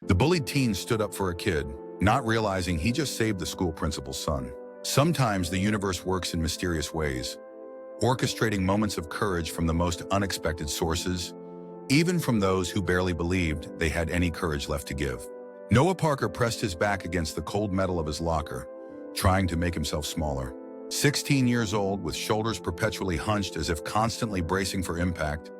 The bullied teen stood up for a kid, not realizing he just saved the school principal's son. Sometimes the universe works in mysterious ways, orchestrating moments of courage from the most unexpected sources, even from those who barely believed they had any courage left to give. Noah Parker pressed his back against the cold metal of his locker, trying to make himself smaller. 16 years old, with shoulders perpetually hunched as if constantly bracing for impact,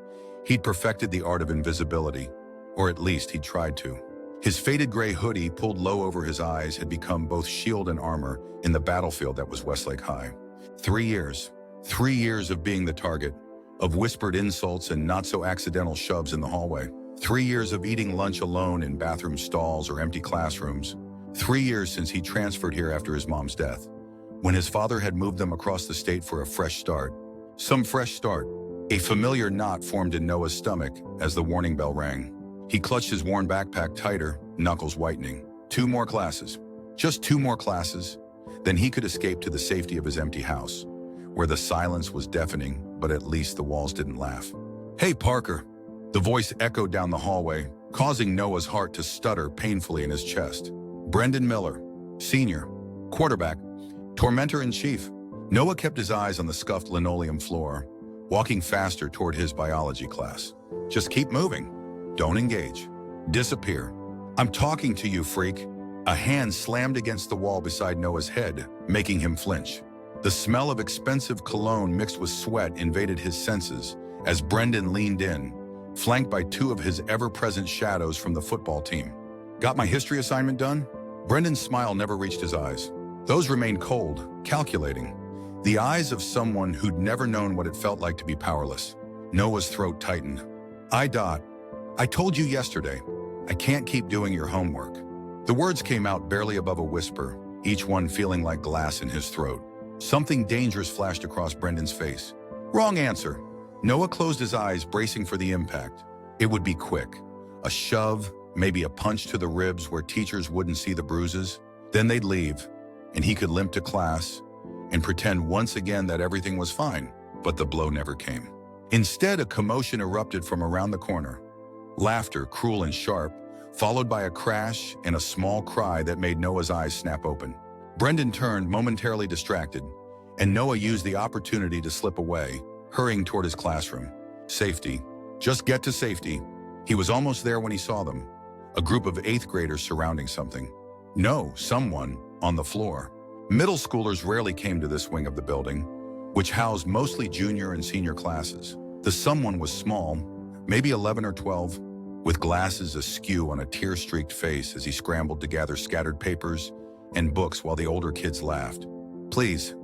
he'd perfected the art of invisibility, or at least he'd tried to. His faded gray hoodie pulled low over his eyes had become both shield and armor in the battlefield that was Westlake High. 3 years. 3 years of being the target, of whispered insults and not-so-accidental shoves in the hallway. 3 years of eating lunch alone in bathroom stalls or empty classrooms. 3 years since he transferred here after his mom's death, when his father had moved them across the state for a fresh start. Some fresh start. A familiar knot formed in Noah's stomach as the warning bell rang. He clutched his worn backpack tighter, knuckles whitening. 2 more classes. Just 2 more classes. Then he could escape to the safety of his empty house, where the silence was deafening, but at least the walls didn't laugh. "Hey, Parker." The voice echoed down the hallway, causing Noah's heart to stutter painfully in his chest. Brendan Miller, senior, quarterback, tormentor-in-chief. Noah kept his eyes on the scuffed linoleum floor, walking faster toward his biology class. "Just keep moving. Don't engage. Disappear. I'm talking to you, freak." A hand slammed against the wall beside Noah's head, making him flinch. The smell of expensive cologne mixed with sweat invaded his senses as Brendan leaned in, flanked by 2 of his ever-present shadows from the football team. "Got my history assignment done?" Brendan's smile never reached his eyes. Those remained cold, calculating. The eyes of someone who'd never known what it felt like to be powerless. Noah's throat tightened. I told you yesterday, I can't keep doing your homework." The words came out barely above a whisper, each one feeling like glass in his throat. Something dangerous flashed across Brendan's face. Wrong answer. Noah closed his eyes, bracing for the impact. It would be quick. A shove, maybe a punch to the ribs where teachers wouldn't see the bruises. Then they'd leave, and he could limp to class and pretend once again that everything was fine. But the blow never came. Instead, a commotion erupted from around the corner. Laughter, cruel and sharp, followed by a crash and a small cry that made Noah's eyes snap open. Brendan turned, momentarily distracted, and Noah used the opportunity to slip away, hurrying toward his classroom. Safety. Just get to safety. He was almost there when he saw them. A group of 8th graders surrounding something. No, someone on the floor. Middle schoolers rarely came to this wing of the building, which housed mostly junior and senior classes. The someone was small, maybe 11 or 12, with glasses askew on a tear-streaked face as he scrambled to gather scattered papers and books while the older kids laughed. "Please,"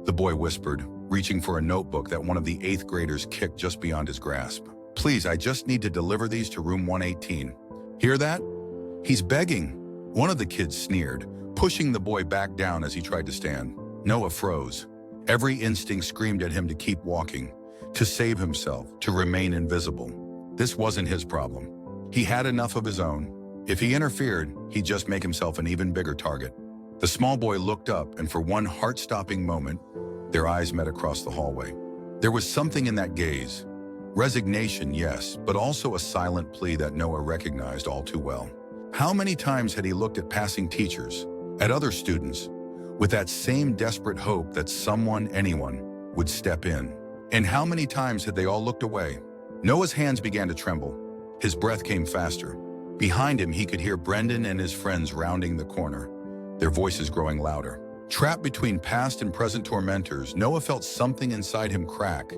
the boy whispered, reaching for a notebook that one of the 8th graders kicked just beyond his grasp. "Please, I just need to deliver these to room 118. Hear that? He's begging." One of the kids sneered, pushing the boy back down as he tried to stand. Noah froze. Every instinct screamed at him to keep walking, to save himself, to remain invisible. This wasn't his problem. He had enough of his own. If he interfered, he'd just make himself an even bigger target. The small boy looked up, and for one heart-stopping moment, their eyes met across the hallway. There was something in that gaze. Resignation, yes, but also a silent plea that Noah recognized all too well. How many times had he looked at passing teachers, at other students, with that same desperate hope that someone, anyone, would step in? And how many times had they all looked away? Noah's hands began to tremble. His breath came faster. Behind him, he could hear Brendan and his friends rounding the corner, their voices growing louder. Trapped between past and present tormentors, Noah felt something inside him crack,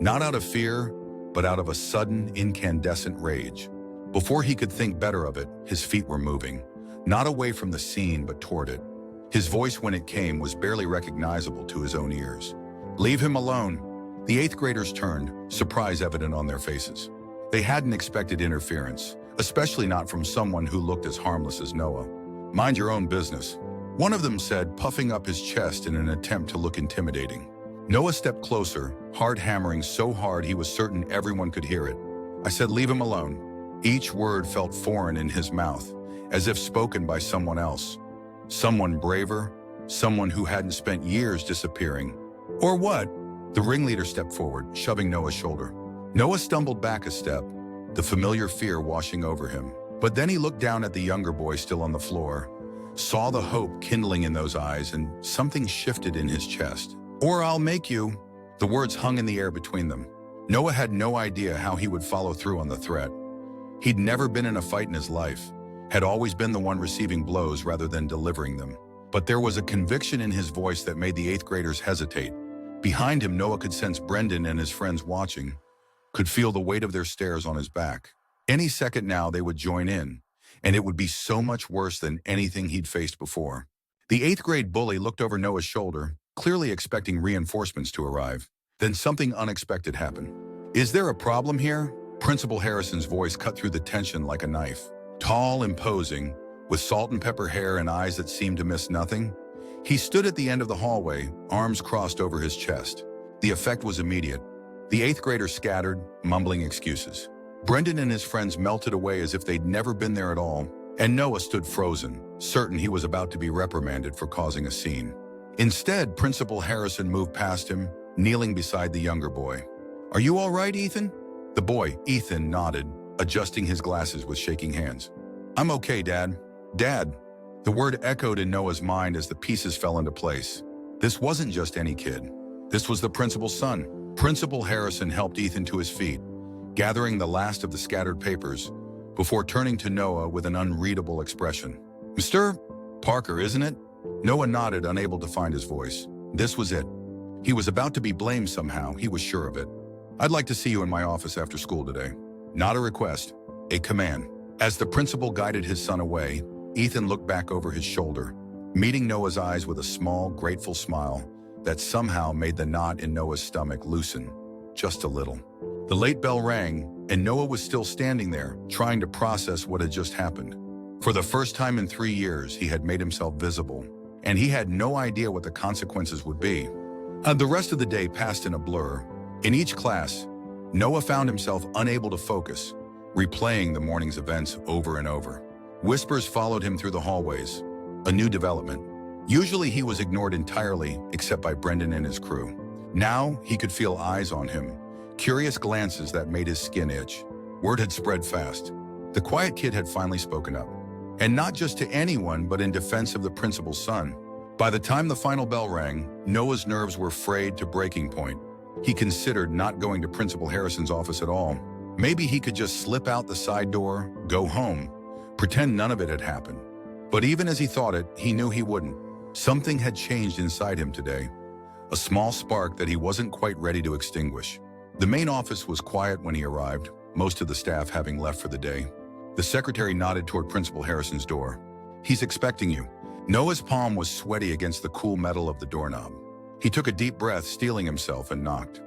not out of fear, but out of a sudden, incandescent rage. Before he could think better of it, his feet were moving, not away from the scene, but toward it. His voice, when it came, was barely recognizable to his own ears. "Leave him alone." The 8th graders turned, surprise evident on their faces. They hadn't expected interference, especially not from someone who looked as harmless as Noah. "Mind your own business," one of them said, puffing up his chest in an attempt to look intimidating. Noah stepped closer, heart hammering so hard he was certain everyone could hear it. "I said leave him alone." Each word felt foreign in his mouth, as if spoken by someone else. Someone braver, someone who hadn't spent years disappearing. Or what? The ringleader stepped forward, shoving Noah's shoulder. Noah stumbled back a step, the familiar fear washing over him. But then he looked down at the younger boy still on the floor, saw the hope kindling in those eyes, and something shifted in his chest. "Or I'll make you." The words hung in the air between them. Noah had no idea how he would follow through on the threat. He'd never been in a fight in his life, had always been the one receiving blows rather than delivering them. But there was a conviction in his voice that made the 8th graders hesitate. Behind him, Noah could sense Brendan and his friends watching, could feel the weight of their stares on his back. Any second now they would join in, and it would be so much worse than anything he'd faced before. The 8th grade bully looked over Noah's shoulder, clearly expecting reinforcements to arrive. Then something unexpected happened. "Is there a problem here?" Principal Harrison's voice cut through the tension like a knife. Tall, imposing, with salt and pepper hair and eyes that seemed to miss nothing, he stood at the end of the hallway, arms crossed over his chest. The effect was immediate. The 8th graders scattered, mumbling excuses. Brendan and his friends melted away as if they'd never been there at all, and Noah stood frozen, certain he was about to be reprimanded for causing a scene. Instead, Principal Harrison moved past him, kneeling beside the younger boy. "Are you all right, Ethan?" The boy, Ethan, nodded, adjusting his glasses with shaking hands. "I'm okay, Dad." "Dad." The word echoed in Noah's mind as the pieces fell into place. This wasn't just any kid. This was the principal's son. Principal Harrison helped Ethan to his feet, gathering the last of the scattered papers, before turning to Noah with an unreadable expression. "Mr. Parker, isn't it?" Noah nodded, unable to find his voice. This was it. He was about to be blamed somehow, he was sure of it. "I'd like to see you in my office after school today." Not a request, a command. As the principal guided his son away, Ethan looked back over his shoulder, meeting Noah's eyes with a small, grateful smile that somehow made the knot in Noah's stomach loosen, just a little. The late bell rang, and Noah was still standing there, trying to process what had just happened. For the first time in 3 years, he had made himself visible, and he had no idea what the consequences would be. The rest of the day passed in a blur. In each class, Noah found himself unable to focus, replaying the morning's events over and over. Whispers followed him through the hallways, a new development. Usually he was ignored entirely, except by Brendan and his crew. Now he could feel eyes on him, curious glances that made his skin itch. Word had spread fast. The quiet kid had finally spoken up. And not just to anyone, but in defense of the principal's son. By the time the final bell rang, Noah's nerves were frayed to breaking point. He considered not going to Principal Harrison's office at all. Maybe he could just slip out the side door, go home, pretend none of it had happened. But even as he thought it, he knew he wouldn't. Something had changed inside him today. A small spark that he wasn't quite ready to extinguish. The main office was quiet when he arrived, most of the staff having left for the day. The secretary nodded toward Principal Harrison's door. "He's expecting you." Noah's palm was sweaty against the cool metal of the doorknob. He took a deep breath, steeling himself, and knocked.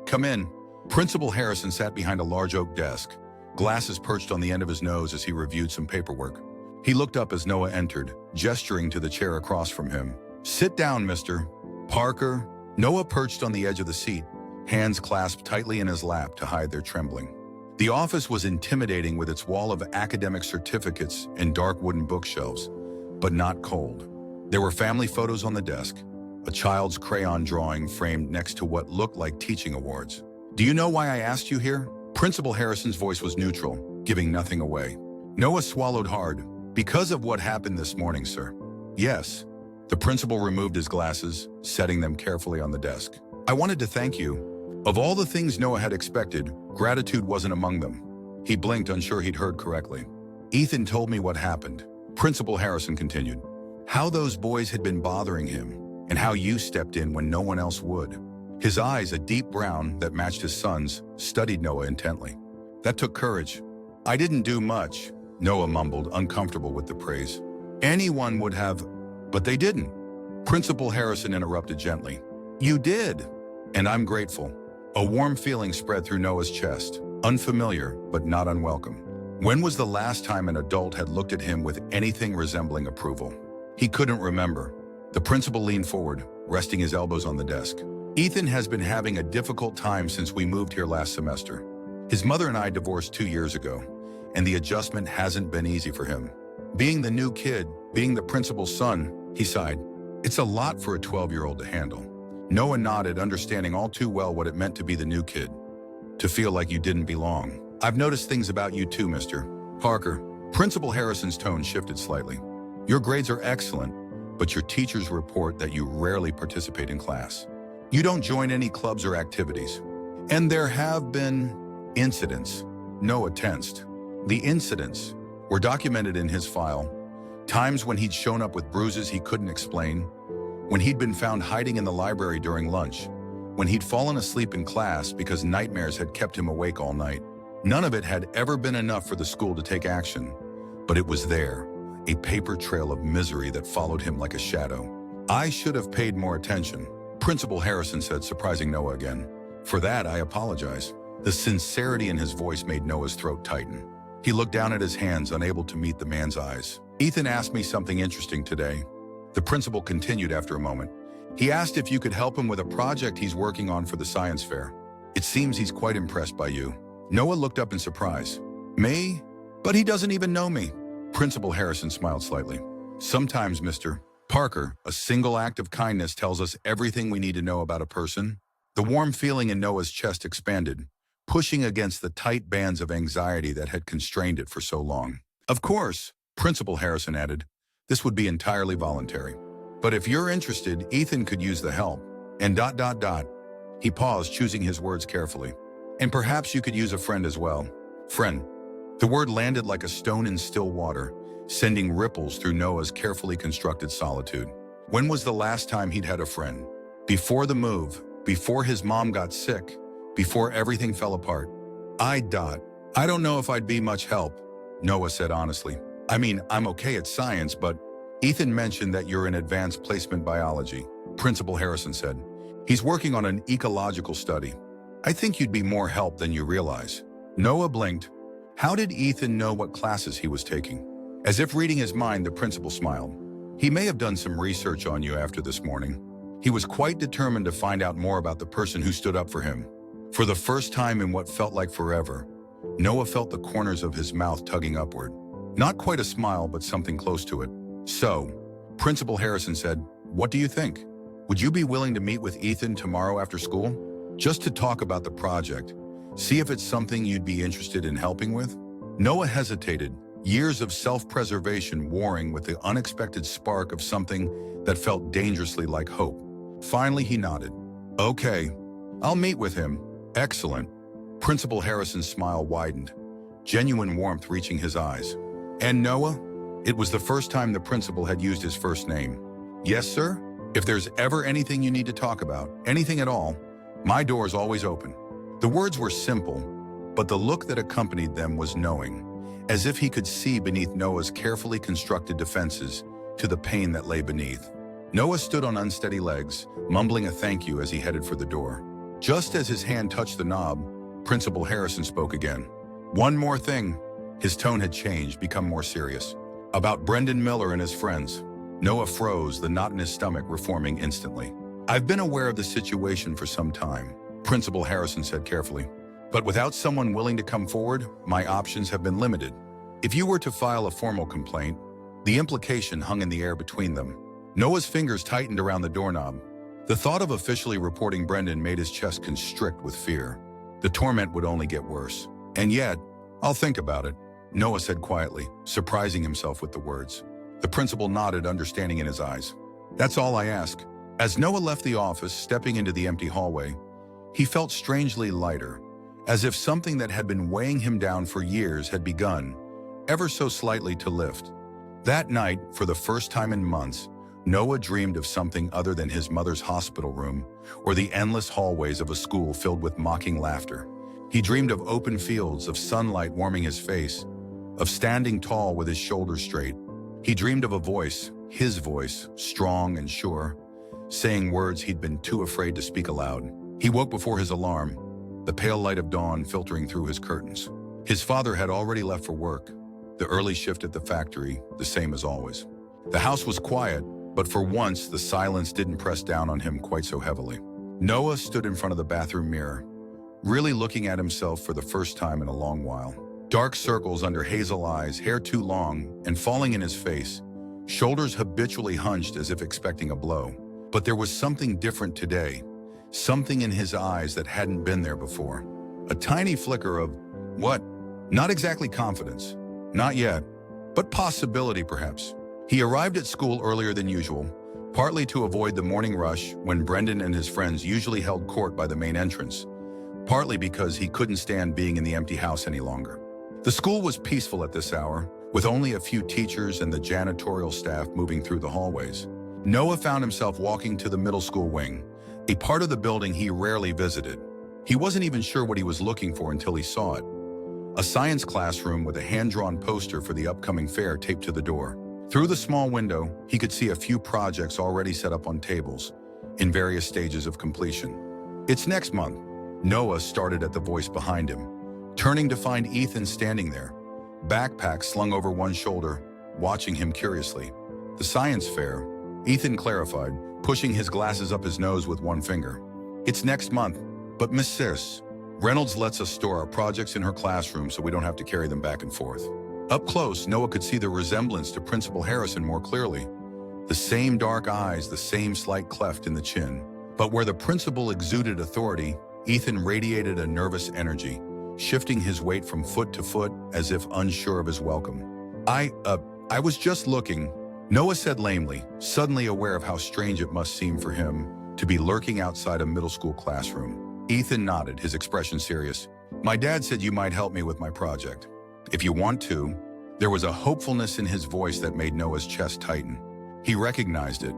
"Come in." Principal Harrison sat behind a large oak desk, glasses perched on the end of his nose as he reviewed some paperwork. He looked up as Noah entered, gesturing to the chair across from him. "Sit down, Mr. Parker." Noah perched on the edge of the seat, hands clasped tightly in his lap to hide their trembling. The office was intimidating with its wall of academic certificates and dark wooden bookshelves, but not cold. There were family photos on the desk, a child's crayon drawing framed next to what looked like teaching awards. "Do you know why I asked you here?" Principal Harrison's voice was neutral, giving nothing away. Noah swallowed hard. "Because of what happened this morning, sir." "Yes." The principal removed his glasses, setting them carefully on the desk. "I wanted to thank you." Of all the things Noah had expected, gratitude wasn't among them. He blinked, unsure he'd heard correctly. "Ethan told me what happened," Principal Harrison continued. "How those boys had been bothering him, and how you stepped in when no one else would." His eyes, a deep brown that matched his son's, studied Noah intently. "That took courage." "I didn't do much," Noah mumbled, uncomfortable with the praise. "Anyone would have, but they didn't." Principal Harrison interrupted gently. "You did, and I'm grateful." A warm feeling spread through Noah's chest, unfamiliar but not unwelcome. When was the last time an adult had looked at him with anything resembling approval? He couldn't remember. The principal leaned forward, resting his elbows on the desk. "Ethan has been having a difficult time since we moved here last semester. His mother and I divorced 2 years ago, and the adjustment hasn't been easy for him. Being the new kid, being the principal's son," he sighed. "It's a lot for a 12-year-old to handle." Noah nodded, understanding all too well what it meant to be the new kid, to feel like you didn't belong. "I've noticed things about you too, mister." Parker, Principal Harrison's tone shifted slightly. Your grades are excellent, but your teachers report that you rarely participate in class. You don't join any clubs or activities. And there have been incidents. Noah tensed. The incidents were documented in his file. Times when he'd shown up with bruises he couldn't explain, when he'd been found hiding in the library during lunch, when he'd fallen asleep in class because nightmares had kept him awake all night. None of it had ever been enough for the school to take action, but it was there, a paper trail of misery that followed him like a shadow. I should have paid more attention, Principal Harrison said, surprising Noah again. For that, I apologize. The sincerity in his voice made Noah's throat tighten. He looked down at his hands, unable to meet the man's eyes. Ethan asked me something interesting today. The principal continued after a moment. He asked if you could help him with a project he's working on for the science fair. It seems he's quite impressed by you. Noah looked up in surprise. Me? But he doesn't even know me. Principal Harrison smiled slightly. Sometimes, Mr. Parker, a single act of kindness tells us everything we need to know about a person. The warm feeling in Noah's chest expanded, pushing against the tight bands of anxiety that had constrained it for so long. Of course, Principal Harrison added, this would be entirely voluntary. But if you're interested, Ethan could use the help. And ... He paused, choosing his words carefully. And perhaps you could use a friend as well. Friend. The word landed like a stone in still water, sending ripples through Noah's carefully constructed solitude. When was the last time he'd had a friend? Before the move, before his mom got sick, before everything fell apart. I don't know if I'd be much help, Noah said honestly. I mean, I'm okay at science, but Ethan mentioned that you're in advanced placement biology, Principal Harrison said. He's working on an ecological study. I think you'd be more help than you realize. Noah blinked. How did Ethan know what classes he was taking? As if reading his mind, the principal smiled. He may have done some research on you after this morning. He was quite determined to find out more about the person who stood up for him. For the first time in what felt like forever, Noah felt the corners of his mouth tugging upward. Not quite a smile, but something close to it. So, Principal Harrison said, what do you think? Would you be willing to meet with Ethan tomorrow after school? Just to talk about the project, see if it's something you'd be interested in helping with? Noah hesitated, years of self-preservation warring with the unexpected spark of something that felt dangerously like hope. Finally, he nodded. Okay, I'll meet with him. Excellent. Principal Harrison's smile widened, genuine warmth reaching his eyes. And Noah? It was the first time the principal had used his first name. Yes, sir? If there's ever anything you need to talk about, anything at all, my door's always open. The words were simple, but the look that accompanied them was knowing, as if he could see beneath Noah's carefully constructed defenses to the pain that lay beneath. Noah stood on unsteady legs, mumbling a thank you as he headed for the door. Just as his hand touched the knob, Principal Harrison spoke again. One more thing. His tone had changed, become more serious. About Brendan Miller and his friends. Noah froze, the knot in his stomach reforming instantly. I've been aware of the situation for some time, Principal Harrison said carefully. But without someone willing to come forward, my options have been limited. If you were to file a formal complaint, the implication hung in the air between them. Noah's fingers tightened around the doorknob. The thought of officially reporting Brendan made his chest constrict with fear. The torment would only get worse. And yet, I'll think about it, Noah said quietly, surprising himself with the words. The principal nodded, understanding in his eyes. That's all I ask. As Noah left the office, stepping into the empty hallway, he felt strangely lighter, as if something that had been weighing him down for years had begun, ever so slightly, to lift. That night, for the first time in months, Noah dreamed of something other than his mother's hospital room or the endless hallways of a school filled with mocking laughter. He dreamed of open fields, of sunlight warming his face, of standing tall with his shoulders straight. He dreamed of a voice, his voice, strong and sure, saying words he'd been too afraid to speak aloud. He woke before his alarm, the pale light of dawn filtering through his curtains. His father had already left for work, the early shift at the factory, the same as always. The house was quiet, but for once the silence didn't press down on him quite so heavily. Noah stood in front of the bathroom mirror, really looking at himself for the first time in a long while. Dark circles under hazel eyes, hair too long and falling in his face, shoulders habitually hunched as if expecting a blow. But there was something different today, something in his eyes that hadn't been there before. A tiny flicker of, what? Not exactly confidence, Not yet, but possibility perhaps. He arrived at school earlier than usual, partly to avoid the morning rush when Brendan and his friends usually held court by the main entrance, partly because he couldn't stand being in the empty house any longer. The school was peaceful at this hour, with only a few teachers and the janitorial staff moving through the hallways. Noah found himself walking to the middle school wing, a part of the building he rarely visited. He wasn't even sure what he was looking for until he saw it. A science classroom with a hand-drawn poster for the upcoming fair taped to the door. Through the small window, he could see a few projects already set up on tables, in various stages of completion. It's next month. Noah started at the voice behind him, turning to find Ethan standing there, backpack slung over one shoulder, watching him curiously. The science fair, Ethan clarified, pushing his glasses up his nose with one finger. It's next month, but Miss Sis, Reynolds lets us store our projects in her classroom so we don't have to carry them back and forth. Up close, Noah could see the resemblance to Principal Harrison more clearly. The same dark eyes, the same slight cleft in the chin. But where the principal exuded authority, Ethan radiated a nervous energy, shifting his weight from foot to foot as if unsure of his welcome. I was just looking, Noah said lamely, suddenly aware of how strange it must seem for him to be lurking outside a middle school classroom. Ethan nodded, his expression serious. My dad said you might help me with my project. If you want to. There was a hopefulness in his voice that made Noah's chest tighten. He recognized it,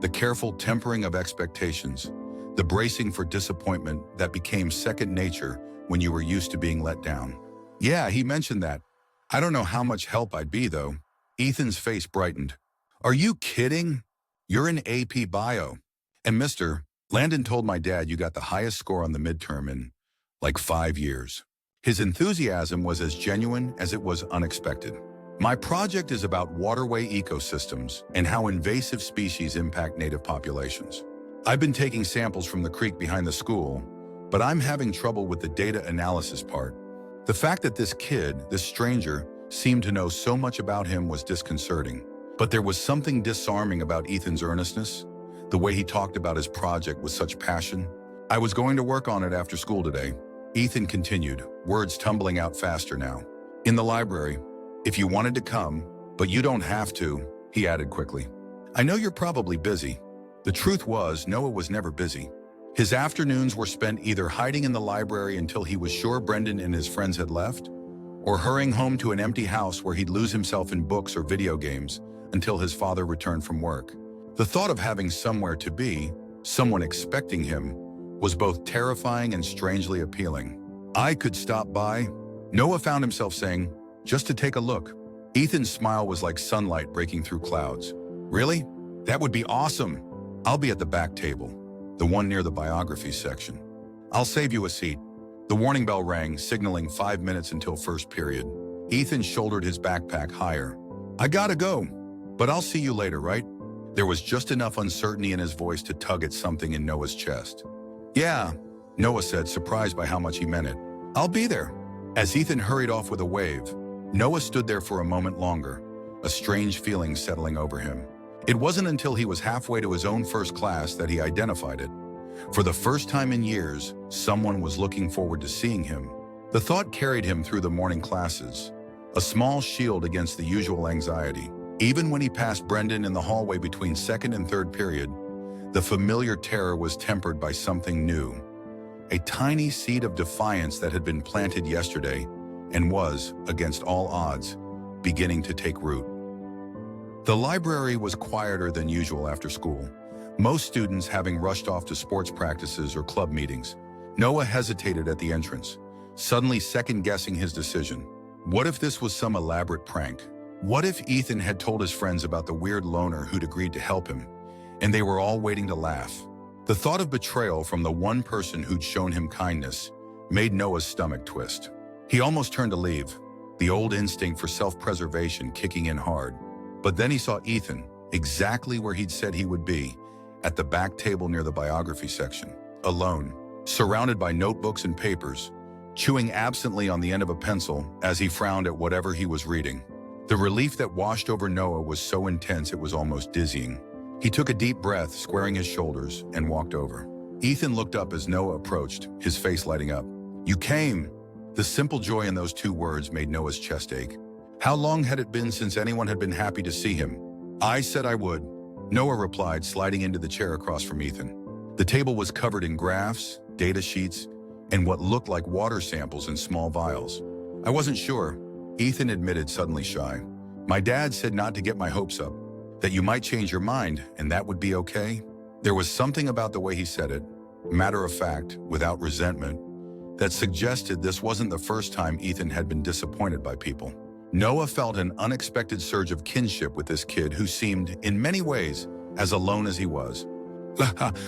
the careful tempering of expectations, the bracing for disappointment that became second nature when you were used to being let down. Yeah, he mentioned that. I don't know how much help I'd be, though. Ethan's face brightened. Are you kidding? You're in AP Bio. And Mr. Landon told my dad you got the highest score on the midterm in, like 5 years. His enthusiasm was as genuine as it was unexpected. My project is about waterway ecosystems and how invasive species impact native populations. I've been taking samples from the creek behind the school, but I'm having trouble with the data analysis part. The fact that this kid, this stranger, seemed to know so much about him was disconcerting. But there was something disarming about Ethan's earnestness, the way he talked about his project with such passion. I was going to work on it after school today. Ethan continued, words tumbling out faster now. In the library, if you wanted to come, but you don't have to, he added quickly. I know you're probably busy. The truth was, Noah was never busy. His afternoons were spent either hiding in the library until he was sure Brendan and his friends had left, or hurrying home to an empty house where he'd lose himself in books or video games until his father returned from work. The thought of having somewhere to be, someone expecting him, was both terrifying and strangely appealing. I could stop by, Noah found himself saying, just to take a look. Ethan's smile was like sunlight breaking through clouds. Really? That would be awesome. I'll be at the back table, the one near the biographies section. I'll save you a seat. The warning bell rang, signaling 5 minutes until first period. Ethan shouldered his backpack higher. I gotta go, but I'll see you later, right? There was just enough uncertainty in his voice to tug at something in Noah's chest. Yeah, Noah said, surprised by how much he meant it. I'll be there. As Ethan hurried off with a wave, Noah stood there for a moment longer, a strange feeling settling over him. It wasn't until he was halfway to his own first class that he identified it. For the first time in years, someone was looking forward to seeing him. The thought carried him through the morning classes, a small shield against the usual anxiety. Even when he passed Brendan in the hallway between second and third period, the familiar terror was tempered by something new. A tiny seed of defiance that had been planted yesterday and was, against all odds, beginning to take root. The library was quieter than usual after school, most students having rushed off to sports practices or club meetings. Noah hesitated at the entrance, suddenly second-guessing his decision. What if this was some elaborate prank? What if Ethan had told his friends about the weird loner who'd agreed to help him, and they were all waiting to laugh? The thought of betrayal from the one person who'd shown him kindness made Noah's stomach twist. He almost turned to leave, the old instinct for self-preservation kicking in hard. But then he saw Ethan, exactly where he'd said he would be, at the back table near the biography section, alone, surrounded by notebooks and papers, chewing absently on the end of a pencil as he frowned at whatever he was reading. The relief that washed over Noah was so intense it was almost dizzying. He took a deep breath, squaring his shoulders, and walked over. Ethan looked up as Noah approached, his face lighting up. You came! The simple joy in those two words made Noah's chest ache. How long had it been since anyone had been happy to see him? I said I would. Noah replied, sliding into the chair across from Ethan. The table was covered in graphs, data sheets, and what looked like water samples in small vials. I wasn't sure, Ethan admitted, suddenly shy. My dad said not to get my hopes up, that you might change your mind and that would be okay. There was something about the way he said it, matter of fact, without resentment, that suggested this wasn't the first time Ethan had been disappointed by people. Noah felt an unexpected surge of kinship with this kid who seemed, in many ways, as alone as he was.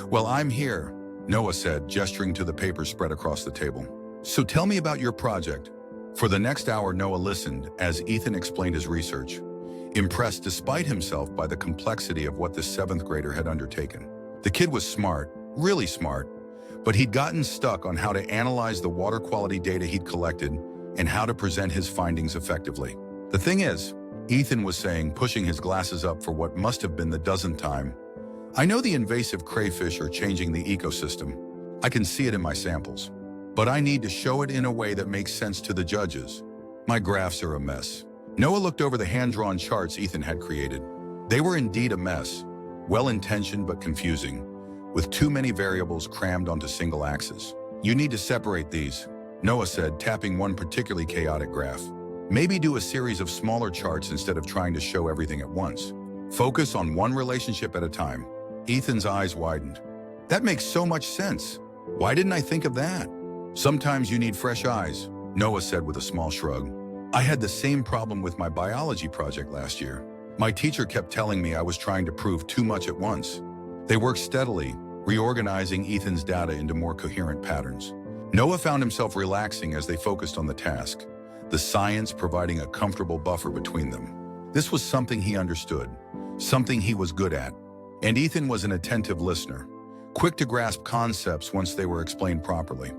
Well, I'm here, Noah said, gesturing to the papers spread across the table. So tell me about your project. For the next hour, Noah listened as Ethan explained his research, impressed despite himself by the complexity of what the 7th grader had undertaken. The kid was smart, really smart, but he'd gotten stuck on how to analyze the water quality data he'd collected and how to present his findings effectively. The thing is, Ethan was saying, pushing his glasses up for what must have been the dozenth time, I know the invasive crayfish are changing the ecosystem. I can see it in my samples. But I need to show it in a way that makes sense to the judges. My graphs are a mess. Noah looked over the hand-drawn charts Ethan had created. They were indeed a mess, well-intentioned but confusing, with too many variables crammed onto single axes. You need to separate these, Noah said, tapping one particularly chaotic graph. Maybe do a series of smaller charts instead of trying to show everything at once. Focus on one relationship at a time. Ethan's eyes widened. That makes so much sense. Why didn't I think of that? Sometimes you need fresh eyes, Noah said with a small shrug. I had the same problem with my biology project last year. My teacher kept telling me I was trying to prove too much at once. They worked steadily, reorganizing Ethan's data into more coherent patterns. Noah found himself relaxing as they focused on the task, the science providing a comfortable buffer between them. This was something he understood, something he was good at, and Ethan was an attentive listener, quick to grasp concepts once they were explained properly.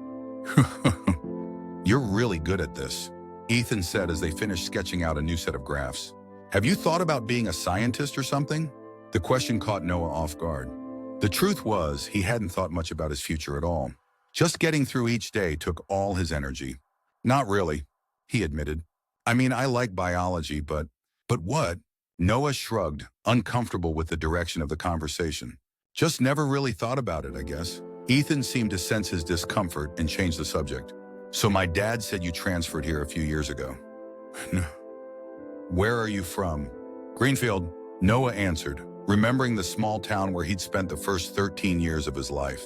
You're really good at this, Ethan said as they finished sketching out a new set of graphs. Have you thought about being a scientist or something? The question caught Noah off guard. The truth was, he hadn't thought much about his future at all. Just getting through each day took all his energy. Not really, he admitted. I mean, I like biology, but what? Noah shrugged, uncomfortable with the direction of the conversation. Just never really thought about it, I guess. Ethan seemed to sense his discomfort and changed the subject. So my dad said you transferred here a few years ago. No. Where are you from? Greenfield, Noah answered, remembering the small town where he'd spent the first 13 years of his life.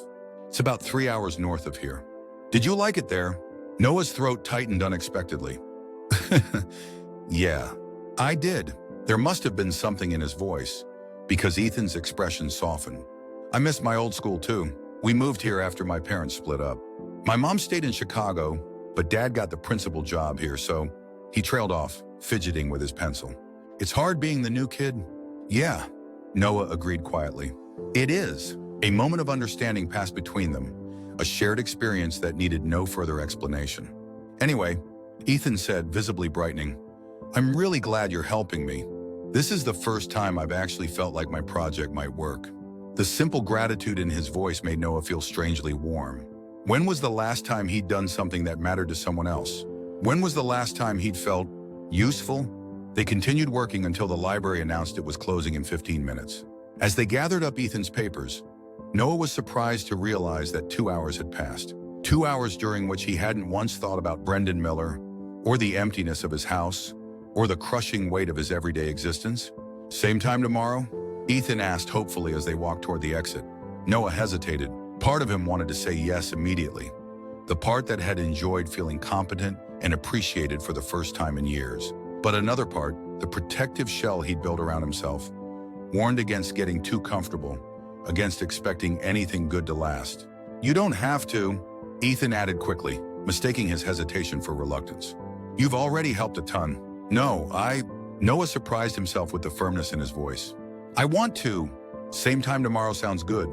It's about 3 hours north of here. Did you like it there? Noah's throat tightened unexpectedly. Yeah, I did. There must have been something in his voice, because Ethan's expression softened. I miss my old school too. We moved here after my parents split up. My mom stayed in Chicago, but Dad got the principal job here, so he trailed off, fidgeting with his pencil. It's hard being the new kid. Yeah, Noah agreed quietly. It is. A moment of understanding passed between them, a shared experience that needed no further explanation. Anyway, Ethan said, visibly brightening, I'm really glad you're helping me. This is the first time I've actually felt like my project might work. The simple gratitude in his voice made Noah feel strangely warm. When was the last time he'd done something that mattered to someone else? When was the last time he'd felt useful? They continued working until the library announced it was closing in 15 minutes. As they gathered up Ethan's papers, Noah was surprised to realize that 2 hours had passed. 2 hours during which he hadn't once thought about Brendan Miller, or the emptiness of his house, or the crushing weight of his everyday existence. Same time tomorrow? Ethan asked hopefully as they walked toward the exit. Noah hesitated. Part of him wanted to say yes immediately. The part that had enjoyed feeling competent and appreciated for the first time in years. But another part, the protective shell he'd built around himself, warned against getting too comfortable, against expecting anything good to last. You don't have to, Ethan added quickly, mistaking his hesitation for reluctance. You've already helped a ton. No, Noah surprised himself with the firmness in his voice. I want to. Same time tomorrow sounds good.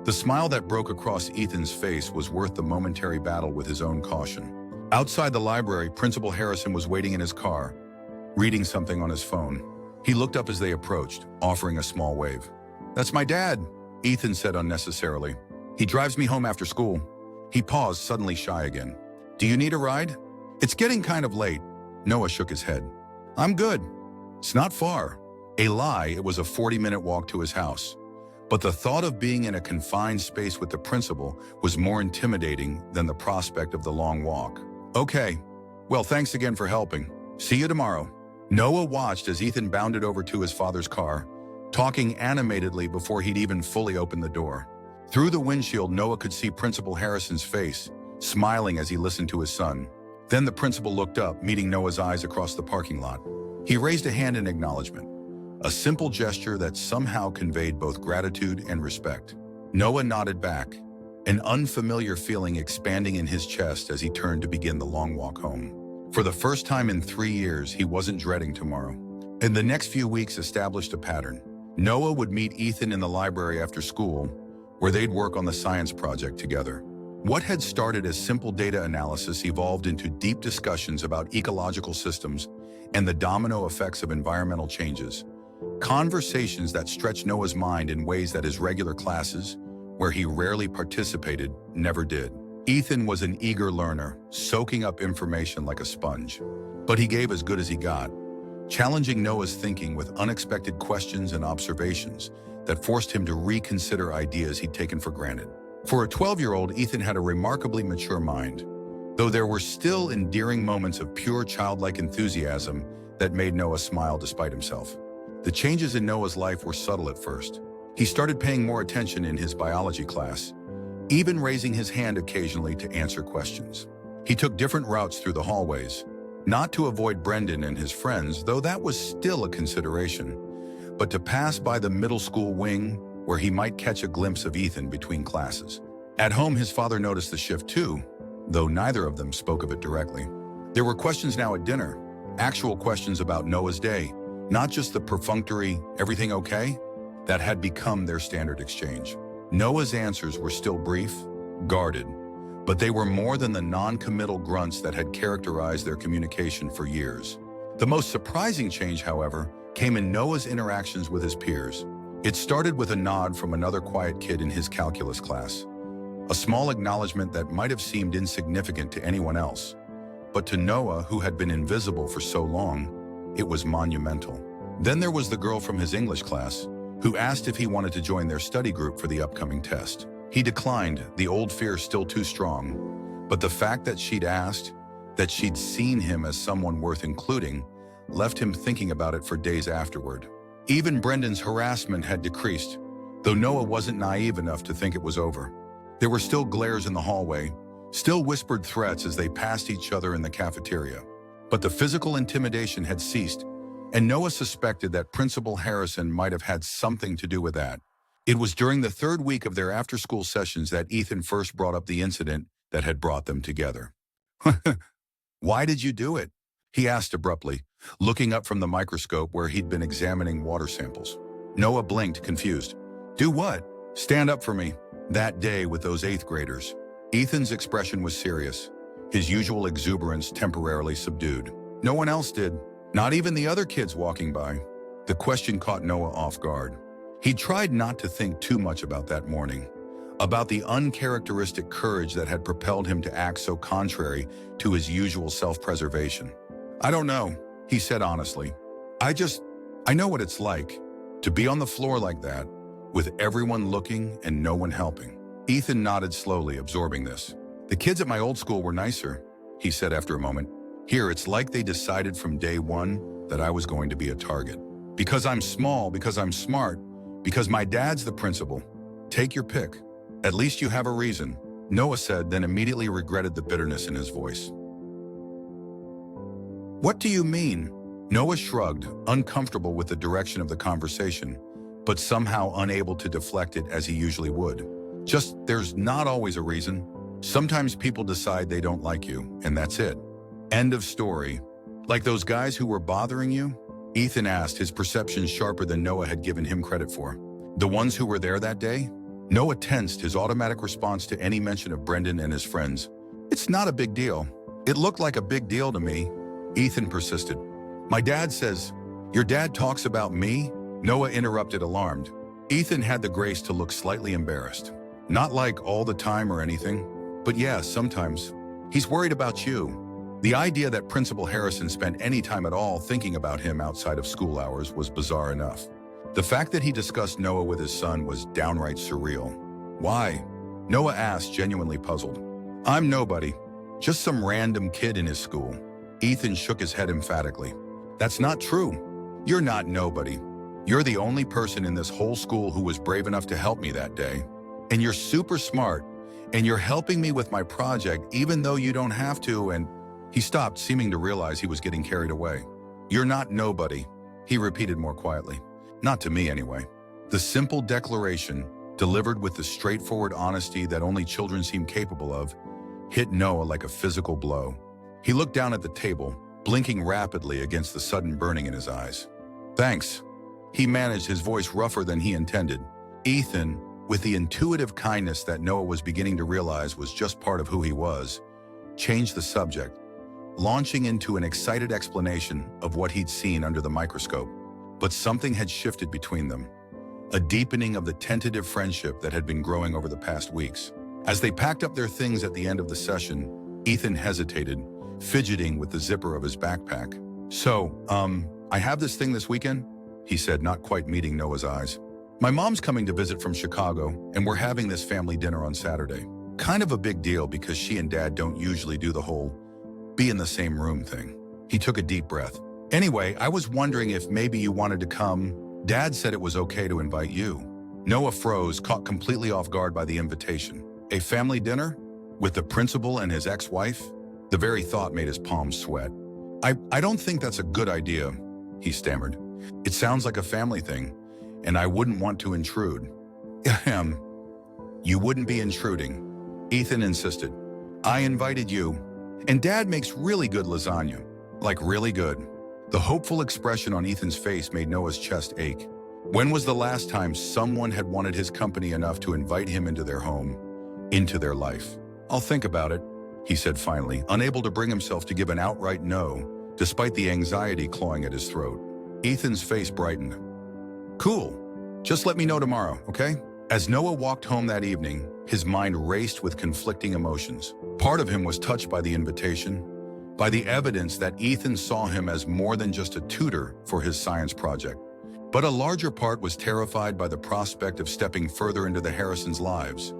The smile that broke across Ethan's face was worth the momentary battle with his own caution. Outside the library, Principal Harrison was waiting in his car, reading something on his phone. He looked up as they approached, offering a small wave. That's my dad, Ethan said unnecessarily. He drives me home after school. He paused, suddenly shy again. Do you need a ride? It's getting kind of late. Noah shook his head. I'm good. It's not far. A lie, it was a 40-minute walk to his house. But the thought of being in a confined space with the principal was more intimidating than the prospect of the long walk. Okay, well, thanks again for helping. See you tomorrow. Noah watched as Ethan bounded over to his father's car, talking animatedly before he'd even fully opened the door. Through the windshield, Noah could see Principal Harrison's face, smiling as he listened to his son. Then the principal looked up, meeting Noah's eyes across the parking lot. He raised a hand in acknowledgement, a simple gesture that somehow conveyed both gratitude and respect. Noah nodded back, an unfamiliar feeling expanding in his chest as he turned to begin the long walk home. For the first time in 3 years, he wasn't dreading tomorrow. In the next few weeks established a pattern. Noah would meet Ethan in the library after school, where they'd work on the science project together. What had started as simple data analysis evolved into deep discussions about ecological systems and the domino effects of environmental changes. Conversations that stretched Noah's mind in ways that his regular classes, where he rarely participated, never did. Ethan was an eager learner, soaking up information like a sponge. But he gave as good as he got, challenging Noah's thinking with unexpected questions and observations that forced him to reconsider ideas he'd taken for granted. For a 12-year-old, Ethan had a remarkably mature mind, though there were still endearing moments of pure childlike enthusiasm that made Noah smile despite himself. The changes in Noah's life were subtle at first. He started paying more attention in his biology class, even raising his hand occasionally to answer questions. He took different routes through the hallways, not to avoid Brendan and his friends, though that was still a consideration, but to pass by the middle school wing where he might catch a glimpse of Ethan between classes. At home, his father noticed the shift too, though neither of them spoke of it directly. There were questions now at dinner, actual questions about Noah's day, not just the perfunctory, "everything okay?" that had become their standard exchange. Noah's answers were still brief, guarded, but they were more than the non-committal grunts that had characterized their communication for years. The most surprising change, however, came in Noah's interactions with his peers. It started with a nod from another quiet kid in his calculus class, a small acknowledgement that might have seemed insignificant to anyone else. But to Noah, who had been invisible for so long, it was monumental. Then there was the girl from his English class, who asked if he wanted to join their study group for the upcoming test. He declined, the old fear still too strong. But the fact that she'd asked, that she'd seen him as someone worth including, left him thinking about it for days afterward. Even Brendan's harassment had decreased, though Noah wasn't naive enough to think it was over. There were still glares in the hallway, still whispered threats as they passed each other in the cafeteria. But the physical intimidation had ceased, and Noah suspected that Principal Harrison might have had something to do with that. It was during the 3rd week of their after-school sessions that Ethan first brought up the incident that had brought them together. "Why did you do it?" he asked abruptly, looking up from the microscope where he'd been examining water samples. Noah blinked, confused. "Do what?" "Stand up for me." That day with those 8th graders. Ethan's expression was serious, his usual exuberance temporarily subdued. No one else did, not even the other kids walking by. The question caught Noah off guard. He tried not to think too much about that morning, about the uncharacteristic courage that had propelled him to act so contrary to his usual self-preservation. "I don't know," he said honestly. I know what it's like to be on the floor like that, with everyone looking and no one helping." Ethan nodded slowly, absorbing this. "The kids at my old school were nicer," he said after a moment. "Here, it's like they decided from day one that I was going to be a target. Because I'm small, because I'm smart, because my dad's the principal. Take your pick. At least you have a reason," Noah said, then immediately regretted the bitterness in his voice. "What do you mean?" Noah shrugged, uncomfortable with the direction of the conversation, but somehow unable to deflect it as he usually would. "Just, there's not always a reason. Sometimes people decide they don't like you, and that's it. End of story." "Like those guys who were bothering you?" Ethan asked, his perception sharper than Noah had given him credit for. "The ones who were there that day?" Noah tensed, his automatic response to any mention of Brendan and his friends. "It's not a big deal." "It looked like a big deal to me," Ethan persisted. "My dad says." "Your dad talks about me?" Noah interrupted, alarmed. Ethan had the grace to look slightly embarrassed. "Not like all the time or anything, but yeah, sometimes. He's worried about you." The idea that Principal Harrison spent any time at all thinking about him outside of school hours was bizarre enough. The fact that he discussed Noah with his son was downright surreal. Why? Noah asked, genuinely puzzled. I'm nobody. Just some random kid in his school. Ethan shook his head emphatically. That's not true. You're not nobody. You're the only person in this whole school who was brave enough to help me that day. And you're super smart, and you're helping me with my project even though you don't have to, and he stopped, seeming to realize he was getting carried away. You're not nobody, he repeated more quietly. Not to me, anyway. The simple declaration, delivered with the straightforward honesty that only children seem capable of, hit Noah like a physical blow. He looked down at the table, blinking rapidly against the sudden burning in his eyes. Thanks. He managed, his voice rougher than he intended. Ethan, with the intuitive kindness that Noah was beginning to realize was just part of who he was, changed the subject, launching into an excited explanation of what he'd seen under the microscope. But something had shifted between them, a deepening of the tentative friendship that had been growing over the past weeks. As they packed up their things at the end of the session, Ethan hesitated, fidgeting with the zipper of his backpack. So, I have this thing this weekend, he said, not quite meeting Noah's eyes. My mom's coming to visit from Chicago, and we're having this family dinner on Saturday. Kind of a big deal because she and Dad don't usually do the whole be in the same room thing. He took a deep breath. Anyway, I was wondering if maybe you wanted to come. Dad said it was okay to invite you. Noah froze, caught completely off guard by the invitation. A family dinner? With the principal and his ex-wife? The very thought made his palms sweat. I don't think that's a good idea, he stammered. It sounds like a family thing, and I wouldn't want to intrude. Ahem. You wouldn't be intruding, Ethan insisted. I invited you, and Dad makes really good lasagna. Like really good. The hopeful expression on Ethan's face made Noah's chest ache. When was the last time someone had wanted his company enough to invite him into their home, into their life? I'll think about it, he said finally, unable to bring himself to give an outright no, despite the anxiety clawing at his throat. Ethan's face brightened. Cool. Just let me know tomorrow, okay? As Noah walked home that evening, his mind raced with conflicting emotions. Part of him was touched by the invitation, by the evidence that Ethan saw him as more than just a tutor for his science project. But a larger part was terrified by the prospect of stepping further into the Harrisons' lives,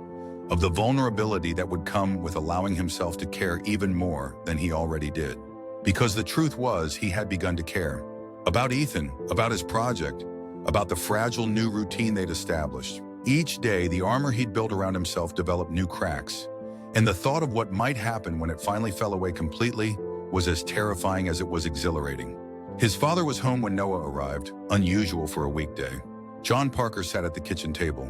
of the vulnerability that would come with allowing himself to care even more than he already did. Because the truth was, he had begun to care. About Ethan, about his project, about the fragile new routine they'd established. Each day, the armor he'd built around himself developed new cracks, and the thought of what might happen when it finally fell away completely was as terrifying as it was exhilarating. His father was home when Noah arrived, unusual for a weekday. John Parker sat at the kitchen table,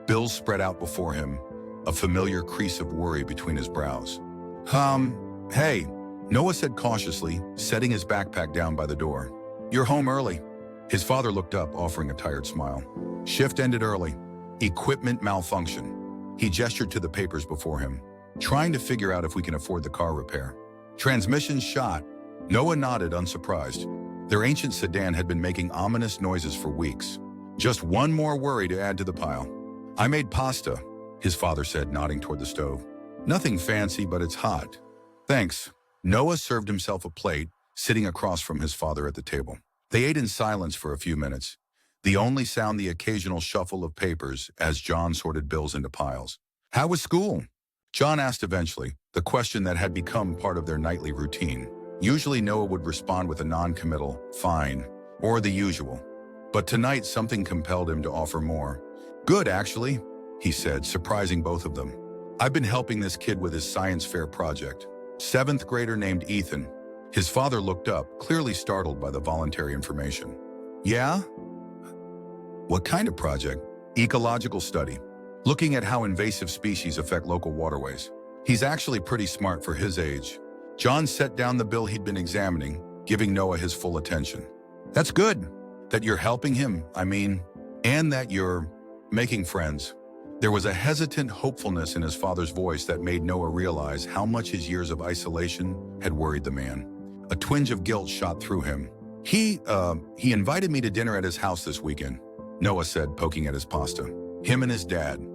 bills spread out before him, a familiar crease of worry between his brows. Hey, Noah said cautiously, setting his backpack down by the door. You're home early. His father looked up, offering a tired smile. Shift ended early. Equipment malfunction. He gestured to the papers before him, trying to figure out if we can afford the car repair. Transmission shot. Noah nodded, unsurprised. Their ancient sedan had been making ominous noises for weeks. Just one more worry to add to the pile. I made pasta, his father said, nodding toward the stove. Nothing fancy, but it's hot. Thanks. Noah served himself a plate, sitting across from his father at the table. They ate in silence for a few minutes, the only sound the occasional shuffle of papers as John sorted bills into piles. How was school? John asked eventually, the question that had become part of their nightly routine. Usually Noah would respond with a non-committal, fine, or the usual. But tonight something compelled him to offer more. Good, actually, he said, surprising both of them. I've been helping this kid with his science fair project. 7th grader named Ethan. His father looked up, clearly startled by the voluntary information. Yeah? What kind of project? Ecological study. Looking at how invasive species affect local waterways. He's actually pretty smart for his age. John set down the bill he'd been examining, giving Noah his full attention. That's good. That you're helping him, and that you're making friends. There was a hesitant hopefulness in his father's voice that made Noah realize how much his years of isolation had worried the man. A twinge of guilt shot through him. He invited me to dinner at his house this weekend, Noah said, poking at his pasta. Him and his dad.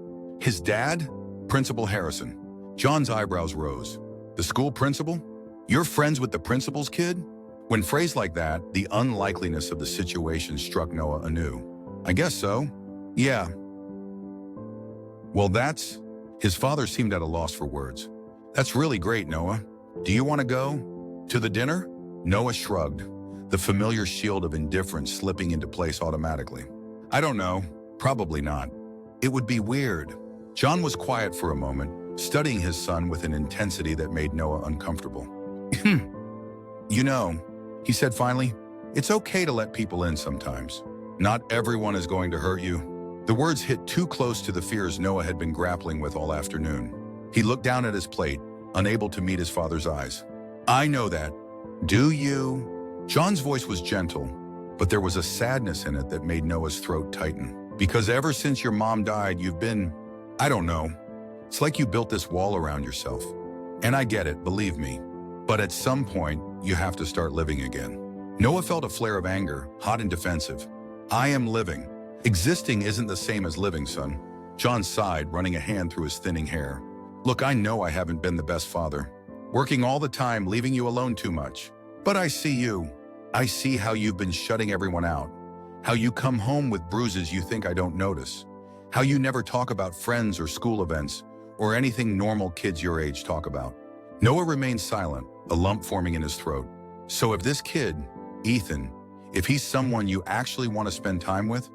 His dad? Principal Harrison. John's eyebrows rose. The school principal? You're friends with the principal's kid? When phrased like that, the unlikeliness of the situation struck Noah anew. I guess so. Yeah. Well, His father seemed at a loss for words. That's really great, Noah. Do you want to go? To the dinner? Noah shrugged, the familiar shield of indifference slipping into place automatically. I don't know. Probably not. It would be weird. John was quiet for a moment, studying his son with an intensity that made Noah uncomfortable. You know, he said finally, it's okay to let people in sometimes. Not everyone is going to hurt you. The words hit too close to the fears Noah had been grappling with all afternoon. He looked down at his plate, unable to meet his father's eyes. I know that. Do you? John's voice was gentle, but there was a sadness in it that made Noah's throat tighten. Because ever since your mom died, you've been, I don't know. It's like you built this wall around yourself. And I get it, believe me. But at some point, you have to start living again. Noah felt a flare of anger, hot and defensive. I am living. Existing isn't the same as living, son. John sighed, running a hand through his thinning hair. Look, I know I haven't been the best father. Working all the time, leaving you alone too much. But I see you. I see how you've been shutting everyone out. How you come home with bruises you think I don't notice. How you never talk about friends or school events or anything normal kids your age talk about. Noah remained silent, a lump forming in his throat. So if this kid, Ethan, if he's someone you actually want to spend time with,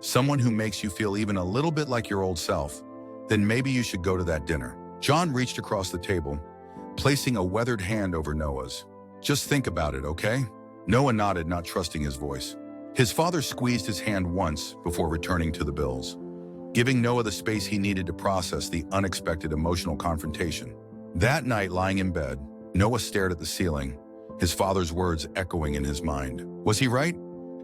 someone who makes you feel even a little bit like your old self, then maybe you should go to that dinner. John reached across the table, placing a weathered hand over Noah's. Just think about it, okay? Noah nodded, not trusting his voice. His father squeezed his hand once before returning to the bills, giving Noah the space he needed to process the unexpected emotional confrontation. That night, lying in bed, Noah stared at the ceiling, his father's words echoing in his mind. Was he right?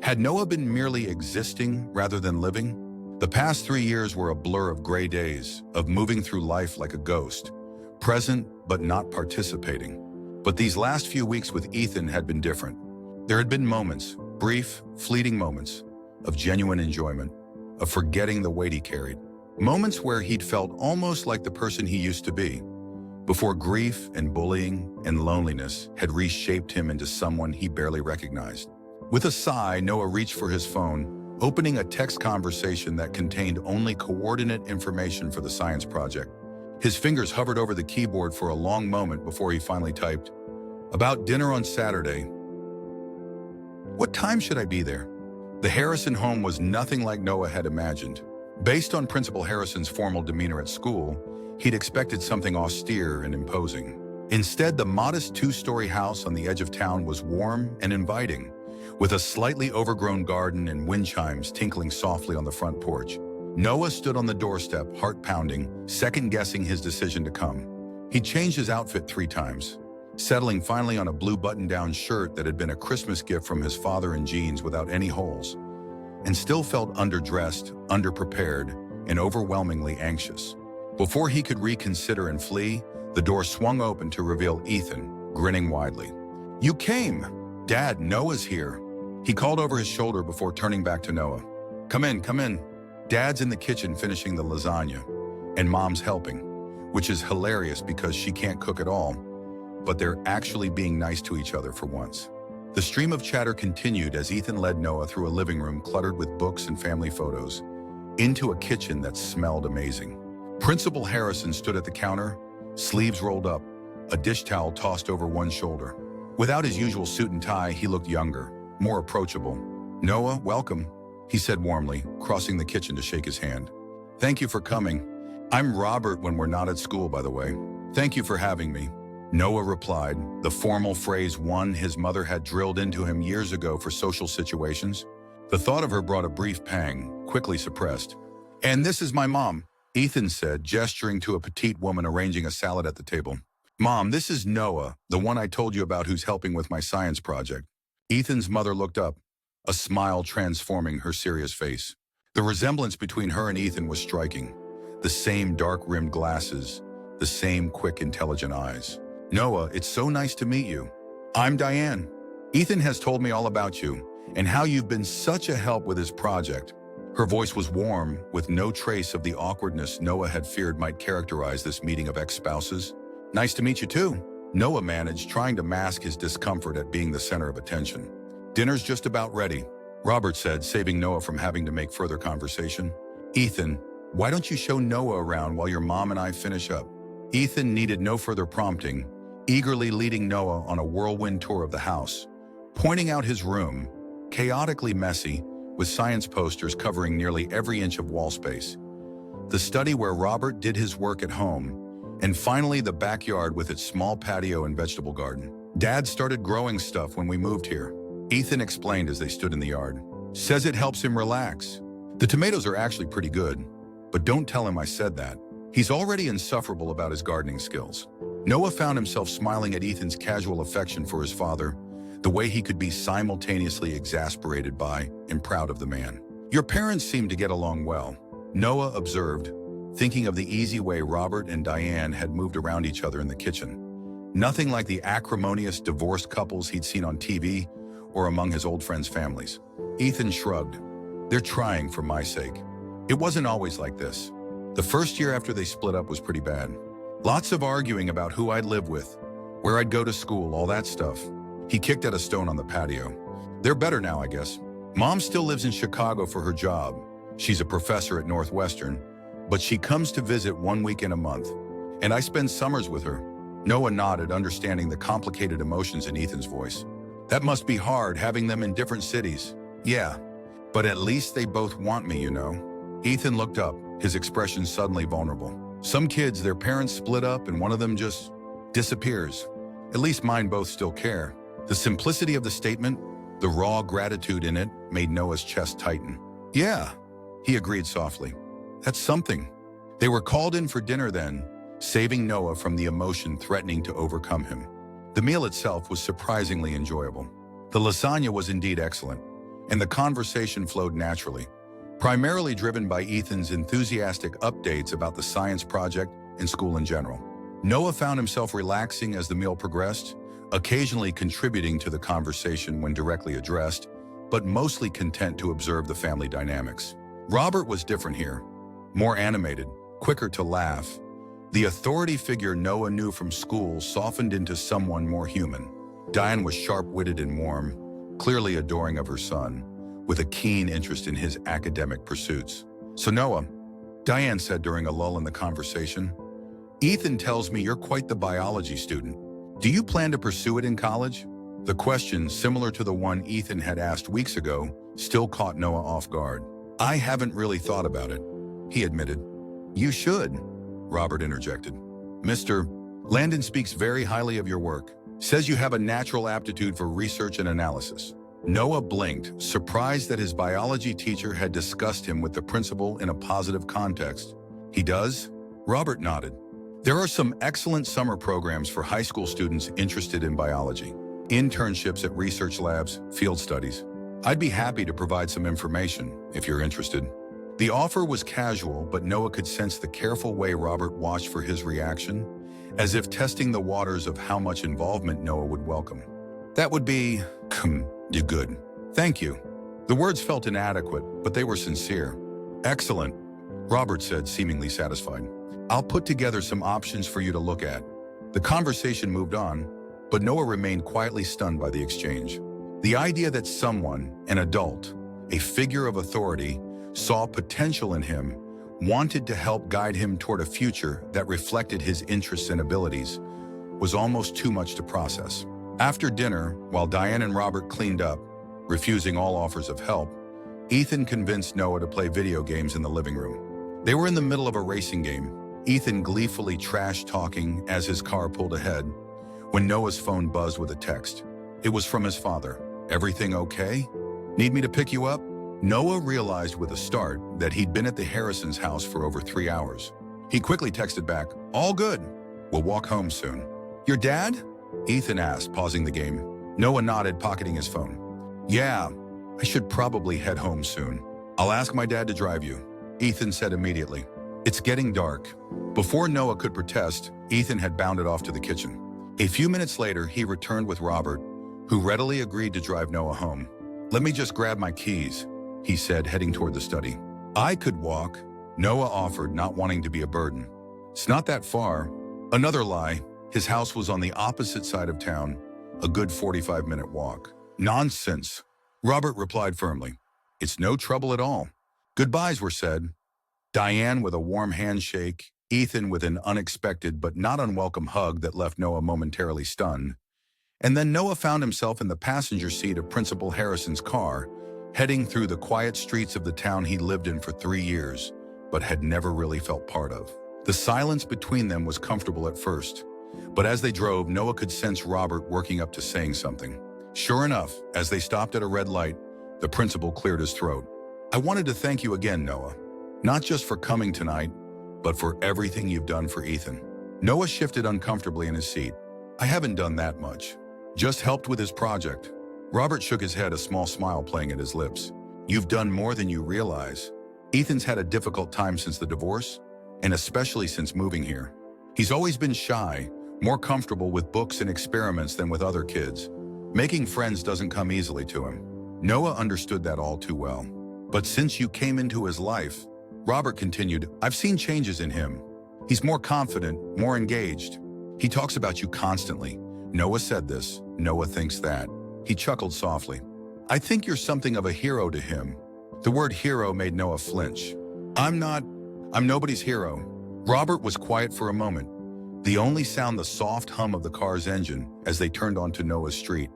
Had Noah been merely existing rather than living? The past 3 years were a blur of gray days, of moving through life like a ghost, present but not participating. But these last few weeks with Ethan had been different. There had been moments, brief, fleeting moments, of genuine enjoyment, of forgetting the weight he carried. Moments where he'd felt almost like the person he used to be, before grief and bullying and loneliness had reshaped him into someone he barely recognized. With a sigh, Noah reached for his phone, opening a text conversation that contained only coordinate information for the science project. His fingers hovered over the keyboard for a long moment before he finally typed, "About dinner on Saturday. What time should I be there?" The Harrison home was nothing like Noah had imagined. Based on Principal Harrison's formal demeanor at school, he'd expected something austere and imposing. Instead, the modest 2-story house on the edge of town was warm and inviting, with a slightly overgrown garden and wind chimes tinkling softly on the front porch. Noah stood on the doorstep, heart pounding, second-guessing his decision to come. He changed his outfit 3 times, settling finally on a blue button-down shirt that had been a Christmas gift from his father and jeans without any holes, and still felt underdressed, underprepared, and overwhelmingly anxious. Before he could reconsider and flee, the door swung open to reveal Ethan, grinning widely. "You came! Dad, Noah's here." He called over his shoulder before turning back to Noah. Come in, come in. Dad's in the kitchen finishing the lasagna, and Mom's helping, which is hilarious because she can't cook at all, but they're actually being nice to each other for once." The stream of chatter continued as Ethan led Noah through a living room cluttered with books and family photos, into a kitchen that smelled amazing. Principal Harrison stood at the counter, sleeves rolled up, a dish towel tossed over one shoulder. Without his usual suit and tie, he looked younger, more approachable. "Noah, welcome," he said warmly, crossing the kitchen to shake his hand. "Thank you for coming. I'm Robert when we're not at school, by the way. Thank you for having me." Noah replied, the formal phrase one his mother had drilled into him years ago for social situations. The thought of her brought a brief pang, quickly suppressed. "And this is my mom," Ethan said, gesturing to a petite woman arranging a salad at the table. "Mom, this is Noah, the one I told you about who's helping with my science project." Ethan's mother looked up, a smile transforming her serious face. The resemblance between her and Ethan was striking. The same dark-rimmed glasses, the same quick, intelligent eyes. "Noah, it's so nice to meet you. I'm Diane. Ethan has told me all about you and how you've been such a help with his project." Her voice was warm, with no trace of the awkwardness Noah had feared might characterize this meeting of ex-spouses. "Nice to meet you too." Noah managed, trying to mask his discomfort at being the center of attention. "Dinner's just about ready," Robert said, saving Noah from having to make further conversation. "Ethan, why don't you show Noah around while your mom and I finish up?" Ethan needed no further prompting, eagerly leading Noah on a whirlwind tour of the house, pointing out his room, chaotically messy, with science posters covering nearly every inch of wall space, the study where Robert did his work at home, and finally the backyard with its small patio and vegetable garden. "Dad started growing stuff when we moved here," Ethan explained as they stood in the yard. "Says it helps him relax. The tomatoes are actually pretty good, but don't tell him I said that. He's already insufferable about his gardening skills." Noah found himself smiling at Ethan's casual affection for his father, the way he could be simultaneously exasperated by and proud of the man. "Your parents seem to get along well," Noah observed, thinking of the easy way Robert and Diane had moved around each other in the kitchen. Nothing like the acrimonious divorced couples he'd seen on TV or among his old friends' families. Ethan shrugged. "They're trying for my sake. It wasn't always like this. The first year after they split up was pretty bad. Lots of arguing about who I'd live with, where I'd go to school, all that stuff." He kicked at a stone on the patio. "They're better now, I guess. Mom still lives in Chicago for her job. She's a professor at Northwestern, but she comes to visit 1 weekend a month, and I spend summers with her." Noah nodded, understanding the complicated emotions in Ethan's voice. "That must be hard, having them in different cities." "Yeah, but at least they both want me, you know." Ethan looked up, his expression suddenly vulnerable. "Some kids, their parents split up and one of them just disappears. At least mine both still care." The simplicity of the statement, the raw gratitude in it, made Noah's chest tighten. "Yeah," he agreed softly. "That's something." They were called in for dinner then, saving Noah from the emotion threatening to overcome him. The meal itself was surprisingly enjoyable. The lasagna was indeed excellent, and the conversation flowed naturally, primarily driven by Ethan's enthusiastic updates about the science project and school in general. Noah found himself relaxing as the meal progressed, occasionally contributing to the conversation when directly addressed, but mostly content to observe the family dynamics. Robert was different here, more animated, quicker to laugh. The authority figure Noah knew from school softened into someone more human. Diane was sharp-witted and warm, clearly adoring of her son, with a keen interest in his academic pursuits. "So Noah," Diane said during a lull in the conversation, "Ethan tells me you're quite the biology student. Do you plan to pursue it in college?" The question, similar to the one Ethan had asked weeks ago, still caught Noah off guard. "I haven't really thought about it," he admitted. "You should," Robert interjected. "Mr. Landon speaks very highly of your work. Says you have a natural aptitude for research and analysis." Noah blinked, surprised that his biology teacher had discussed him with the principal in a positive context. "He does?" Robert nodded. "There are some excellent summer programs for high school students interested in biology. Internships at research labs, field studies. I'd be happy to provide some information if you're interested." The offer was casual, but Noah could sense the careful way Robert watched for his reaction, as if testing the waters of how much involvement Noah would welcome. "That would be, good. Thank you." The words felt inadequate, but they were sincere. "Excellent," Robert said, seemingly satisfied. "I'll put together some options for you to look at." The conversation moved on, but Noah remained quietly stunned by the exchange. The idea that someone, an adult, a figure of authority, saw potential in him, wanted to help guide him toward a future that reflected his interests and abilities, was almost too much to process. After dinner, while Diane and Robert cleaned up, refusing all offers of help, Ethan convinced Noah to play video games in the living room. They were in the middle of a racing game, Ethan gleefully trash-talking as his car pulled ahead, when Noah's phone buzzed with a text. It was from his father. "Everything okay? Need me to pick you up?" Noah realized with a start that he'd been at the Harrisons' house for over 3 hours. He quickly texted back, "All good. We'll walk home soon." "Your dad?" Ethan asked, pausing the game. Noah nodded, pocketing his phone. "Yeah, I should probably head home soon. I'll ask my dad to drive you," Ethan said immediately. "It's getting dark." Before Noah could protest, Ethan had bounded off to the kitchen. A few minutes later, he returned with Robert, who readily agreed to drive Noah home. "Let me just grab my keys," he said, heading toward the study. "I could walk," Noah offered, not wanting to be a burden. "It's not that far." "Another lie," His house was on the opposite side of town, a good 45-minute walk. Nonsense, Robert replied firmly. It's no trouble at all. Goodbyes were said. Diane with a warm handshake, Ethan with an unexpected but not unwelcome hug that left Noah momentarily stunned. And then Noah found himself in the passenger seat of Principal Harrison's car, heading through the quiet streets of the town he lived in for 3 years, but had never really felt part of. The silence between them was comfortable at first, but as they drove, Noah could sense Robert working up to saying something. Sure enough, as they stopped at a red light, the principal cleared his throat. I wanted to thank you again, Noah. Not just for coming tonight, but for everything you've done for Ethan. Noah shifted uncomfortably in his seat. I haven't done that much. Just helped with his project. Robert shook his head, a small smile playing at his lips. You've done more than you realize. Ethan's had a difficult time since the divorce, and especially since moving here. He's always been shy, more comfortable with books and experiments than with other kids. Making friends doesn't come easily to him. Noah understood that all too well. But since you came into his life, Robert continued, I've seen changes in him. He's more confident, more engaged. He talks about you constantly. Noah said this, Noah thinks that. He chuckled softly. I think you're something of a hero to him. The word hero made Noah flinch. I'm nobody's hero. Robert was quiet for a moment, the only sound the soft hum of the car's engine as they turned onto Noah's street.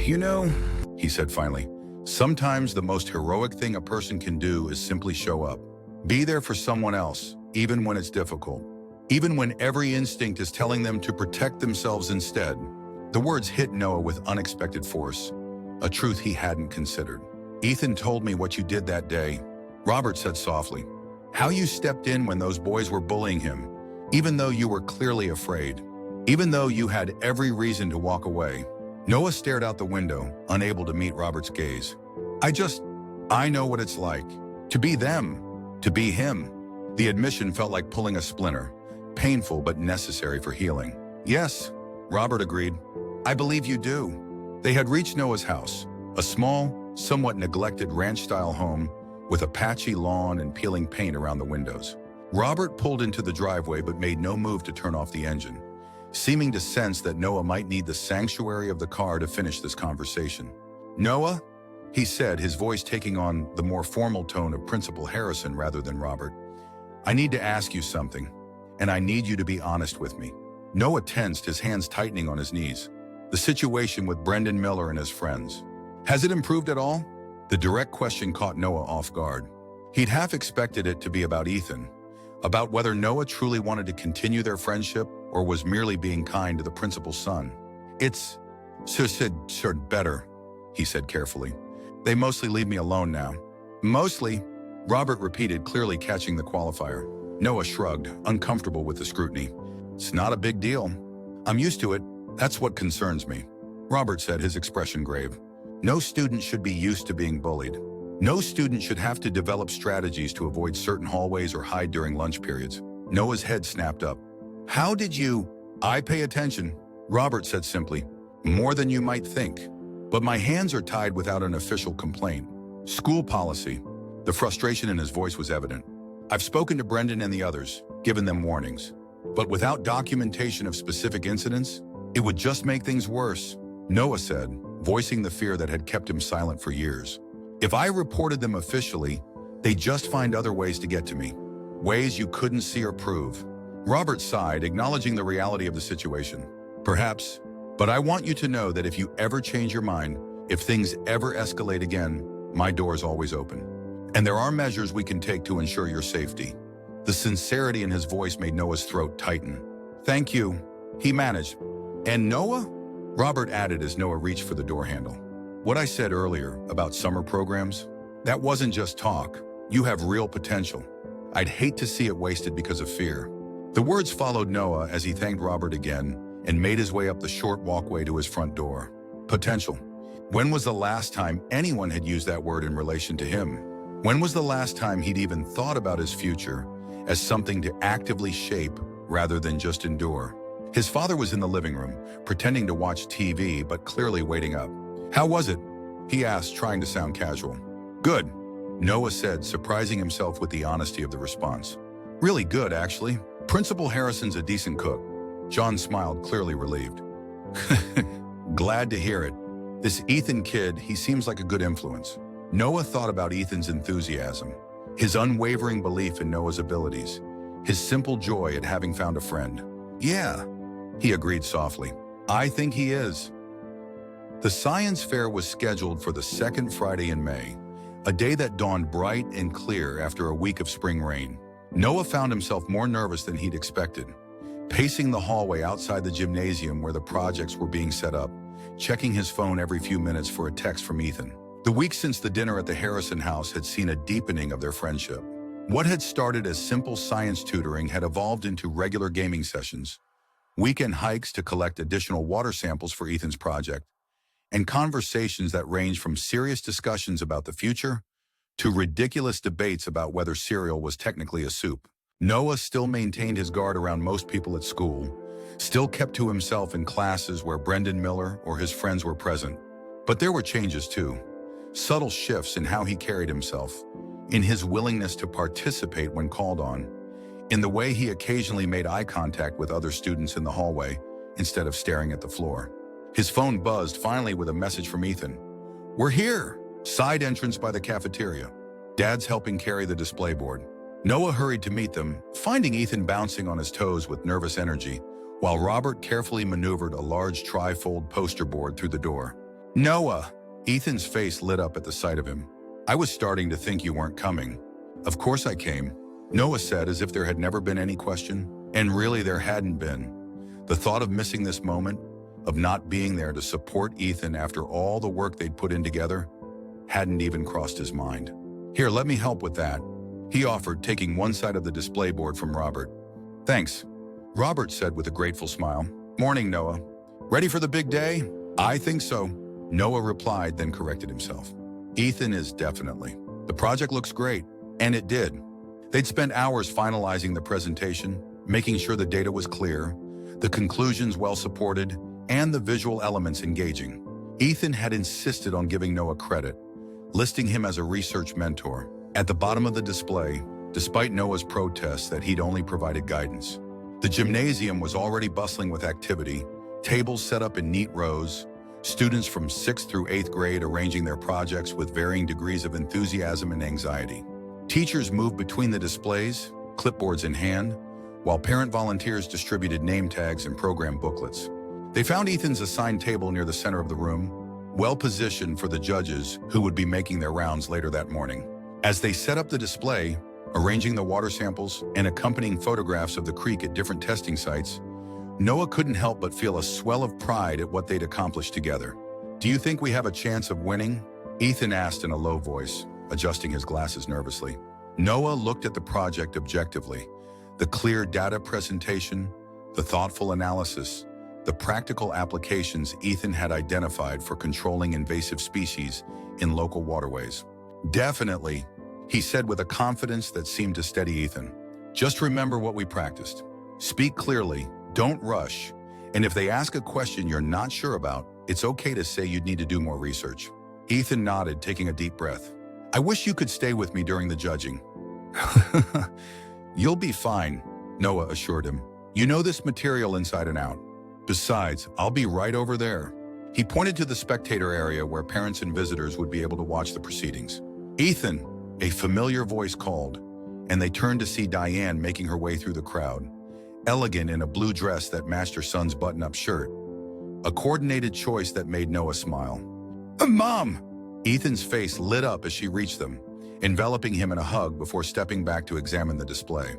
You know, he said finally, sometimes the most heroic thing a person can do is simply show up. Be there for someone else, even when it's difficult. Even when every instinct is telling them to protect themselves instead. The words hit Noah with unexpected force, a truth he hadn't considered. Ethan told me what you did that day, Robert said softly. How you stepped in when those boys were bullying him, even though you were clearly afraid, even though you had every reason to walk away. Noah stared out the window, unable to meet Robert's gaze. I know what it's like. To be them, to be him. The admission felt like pulling a splinter, painful but necessary for healing. Yes, Robert agreed. I believe you do. They had reached Noah's house, a small, somewhat neglected ranch-style home with a patchy lawn and peeling paint around the windows. Robert pulled into the driveway but made no move to turn off the engine, seeming to sense that Noah might need the sanctuary of the car to finish this conversation. Noah, he said, his voice taking on the more formal tone of Principal Harrison rather than Robert. I need to ask you something, and I need you to be honest with me. Noah tensed, his hands tightening on his knees. The situation with Brendan Miller and his friends. Has it improved at all? The direct question caught Noah off guard. He'd half expected it to be about Ethan, about whether Noah truly wanted to continue their friendship or was merely being kind to the principal's son. It's better, he said carefully. They mostly leave me alone now. Mostly, Robert repeated, clearly catching the qualifier. Noah shrugged, uncomfortable with the scrutiny. It's not a big deal. I'm used to it. That's what concerns me. Robert said, his expression grave. No student should be used to being bullied. No student should have to develop strategies to avoid certain hallways or hide during lunch periods. Noah's head snapped up. How did you? I pay attention, Robert said simply. More than you might think. But my hands are tied without an official complaint. School policy. The frustration in his voice was evident. I've spoken to Brendan and the others, given them warnings. But without documentation of specific incidents, it would just make things worse, Noah said, voicing the fear that had kept him silent for years. If I reported them officially, they'd just find other ways to get to me. Ways you couldn't see or prove. Robert sighed, acknowledging the reality of the situation. Perhaps, but I want you to know that if you ever change your mind, if things ever escalate again, my door is always open. And there are measures we can take to ensure your safety. The sincerity in his voice made Noah's throat tighten. Thank you, he managed. And Noah? Robert added as Noah reached for the door handle. What I said earlier about summer programs, that wasn't just talk. You have real potential. I'd hate to see it wasted because of fear. The words followed Noah as he thanked Robert again and made his way up the short walkway to his front door. Potential. When was the last time anyone had used that word in relation to him? When was the last time he'd even thought about his future as something to actively shape rather than just endure? His father was in the living room, pretending to watch TV but clearly waiting up. How was it? He asked, trying to sound casual. Good, Noah said, surprising himself with the honesty of the response. Really good, actually. Principal Harrison's a decent cook. John smiled, clearly relieved. Glad to hear it. This Ethan kid, he seems like a good influence. Noah thought about Ethan's enthusiasm, his unwavering belief in Noah's abilities, his simple joy at having found a friend. Yeah, he agreed softly. I think he is. The science fair was scheduled for the second Friday in May, a day that dawned bright and clear after a week of spring rain. Noah found himself more nervous than he'd expected, pacing the hallway outside the gymnasium where the projects were being set up, checking his phone every few minutes for a text from Ethan. The week since the dinner at the Harrison house had seen a deepening of their friendship. What had started as simple science tutoring had evolved into regular gaming sessions, weekend hikes to collect additional water samples for Ethan's project, and conversations that ranged from serious discussions about the future to ridiculous debates about whether cereal was technically a soup. Noah still maintained his guard around most people at school, still kept to himself in classes where Brendan Miller or his friends were present. But there were changes too, subtle shifts in how he carried himself, in his willingness to participate when called on, in the way he occasionally made eye contact with other students in the hallway instead of staring at the floor. His phone buzzed finally with a message from Ethan. "We're here!" Side entrance by the cafeteria. Dad's helping carry the display board. Noah hurried to meet them, finding Ethan bouncing on his toes with nervous energy, while Robert carefully maneuvered a large tri-fold poster board through the door. "Noah!" Ethan's face lit up at the sight of him. "I was starting to think you weren't coming." "Of course I came," Noah said as if there had never been any question. And really there hadn't been. The thought of missing this moment, of not being there to support Ethan after all the work they'd put in together, hadn't even crossed his mind. "Here, let me help with that," he offered, taking one side of the display board from Robert. "Thanks," Robert said with a grateful smile. "Morning, Noah. Ready for the big day?" "I think so," Noah replied, then corrected himself. "Ethan is definitely. The project looks great." And it did. They'd spent hours finalizing the presentation, making sure the data was clear, the conclusions well supported, and the visual elements engaging. Ethan had insisted on giving Noah credit, listing him as a research mentor. At the bottom of the display, despite Noah's protests that he'd only provided guidance. The gymnasium was already bustling with activity, tables set up in neat rows, students from 6th through 8th grade arranging their projects with varying degrees of enthusiasm and anxiety. Teachers moved between the displays, clipboards in hand, while parent volunteers distributed name tags and program booklets. They found Ethan's assigned table near the center of the room, well-positioned for the judges who would be making their rounds later that morning. As they set up the display, arranging the water samples and accompanying photographs of the creek at different testing sites, Noah couldn't help but feel a swell of pride at what they'd accomplished together. "Do you think we have a chance of winning?" Ethan asked in a low voice, adjusting his glasses nervously. Noah looked at the project objectively. The clear data presentation, the thoughtful analysis, the practical applications Ethan had identified for controlling invasive species in local waterways. "Definitely," he said with a confidence that seemed to steady Ethan. "Just remember what we practiced. Speak clearly, don't rush, and if they ask a question you're not sure about, it's okay to say you'd need to do more research." Ethan nodded, taking a deep breath. "I wish you could stay with me during the judging." "You'll be fine," Noah assured him. "You know this material inside and out. Besides, I'll be right over there." He pointed to the spectator area where parents and visitors would be able to watch the proceedings. "Ethan," a familiar voice called, and they turned to see Diane making her way through the crowd, elegant in a blue dress that matched her son's button-up shirt. A coordinated choice that made Noah smile. "Mom!" Ethan's face lit up as she reached them, enveloping him in a hug before stepping back to examine the display.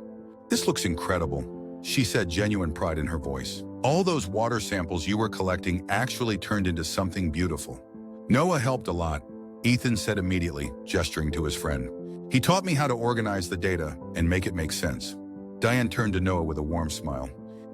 "This looks incredible," she said, genuine pride in her voice. "All those water samples you were collecting actually turned into something beautiful." "Noah helped a lot," Ethan said immediately, gesturing to his friend. "He taught me how to organize the data and make it make sense." Diane turned to Noah with a warm smile.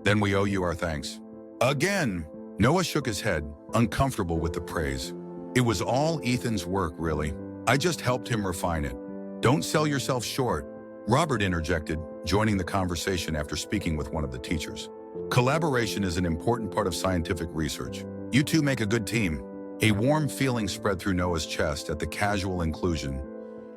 "Then we owe you our thanks." "Again!" Noah shook his head, uncomfortable with the praise. "It was all Ethan's work, really. I just helped him refine it." "Don't sell yourself short," Robert interjected, joining the conversation after speaking with one of the teachers. "Collaboration is an important part of scientific research. You two make a good team." A warm feeling spread through Noah's chest at the casual inclusion,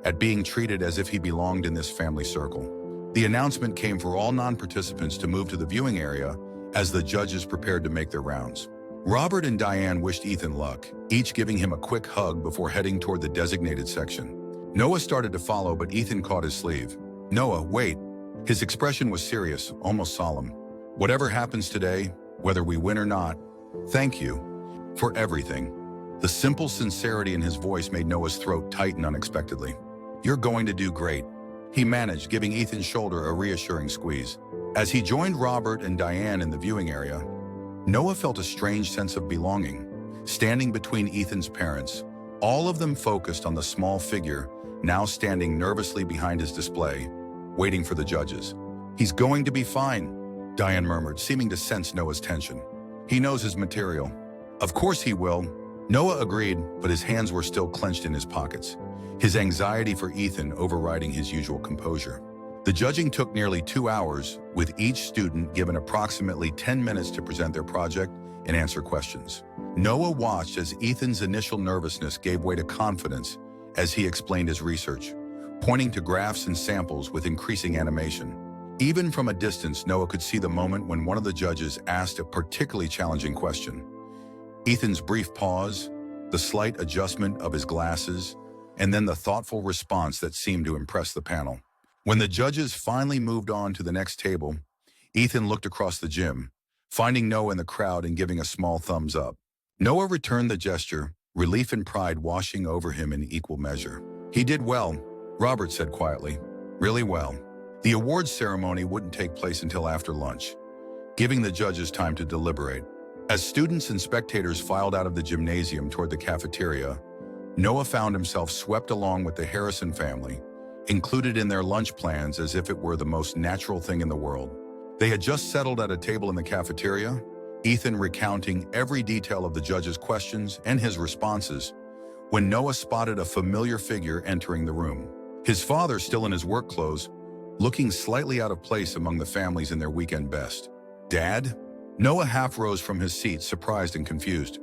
at being treated as if he belonged in this family circle. The announcement came for all non-participants to move to the viewing area as the judges prepared to make their rounds. Robert and Diane wished Ethan luck, each giving him a quick hug before heading toward the designated section. Noah started to follow, but Ethan caught his sleeve. "Noah, wait." His expression was serious, almost solemn. "Whatever happens today, whether we win or not, thank you for everything." The simple sincerity in his voice made Noah's throat tighten unexpectedly. "You're going to do great," he managed, giving Ethan's shoulder a reassuring squeeze. As he joined Robert and Diane in the viewing area, Noah felt a strange sense of belonging, standing between Ethan's parents, all of them focused on the small figure now standing nervously behind his display, waiting for the judges. "He's going to be fine," Diane murmured, seeming to sense Noah's tension. "He knows his material." "Of course he will," Noah agreed, but his hands were still clenched in his pockets, his anxiety for Ethan overriding his usual composure. The judging took nearly 2 hours, with each student given approximately 10 minutes to present their project and answer questions. Noah watched as Ethan's initial nervousness gave way to confidence as he explained his research, pointing to graphs and samples with increasing animation. Even from a distance, Noah could see the moment when one of the judges asked a particularly challenging question. Ethan's brief pause, the slight adjustment of his glasses, and then the thoughtful response that seemed to impress the panel. When the judges finally moved on to the next table, Ethan looked across the gym, finding Noah in the crowd and giving a small thumbs up. Noah returned the gesture, relief and pride washing over him in equal measure. "He did well," Robert said quietly. "Really well." The awards ceremony wouldn't take place until after lunch, giving the judges time to deliberate. As students and spectators filed out of the gymnasium toward the cafeteria, Noah found himself swept along with the Harrison family, included in their lunch plans as if it were the most natural thing in the world. They had just settled at a table in the cafeteria, Ethan recounting every detail of the judge's questions and his responses, when Noah spotted a familiar figure entering the room. His father, still in his work clothes, looking slightly out of place among the families in their weekend best. "Dad?" Noah half rose from his seat, surprised and confused.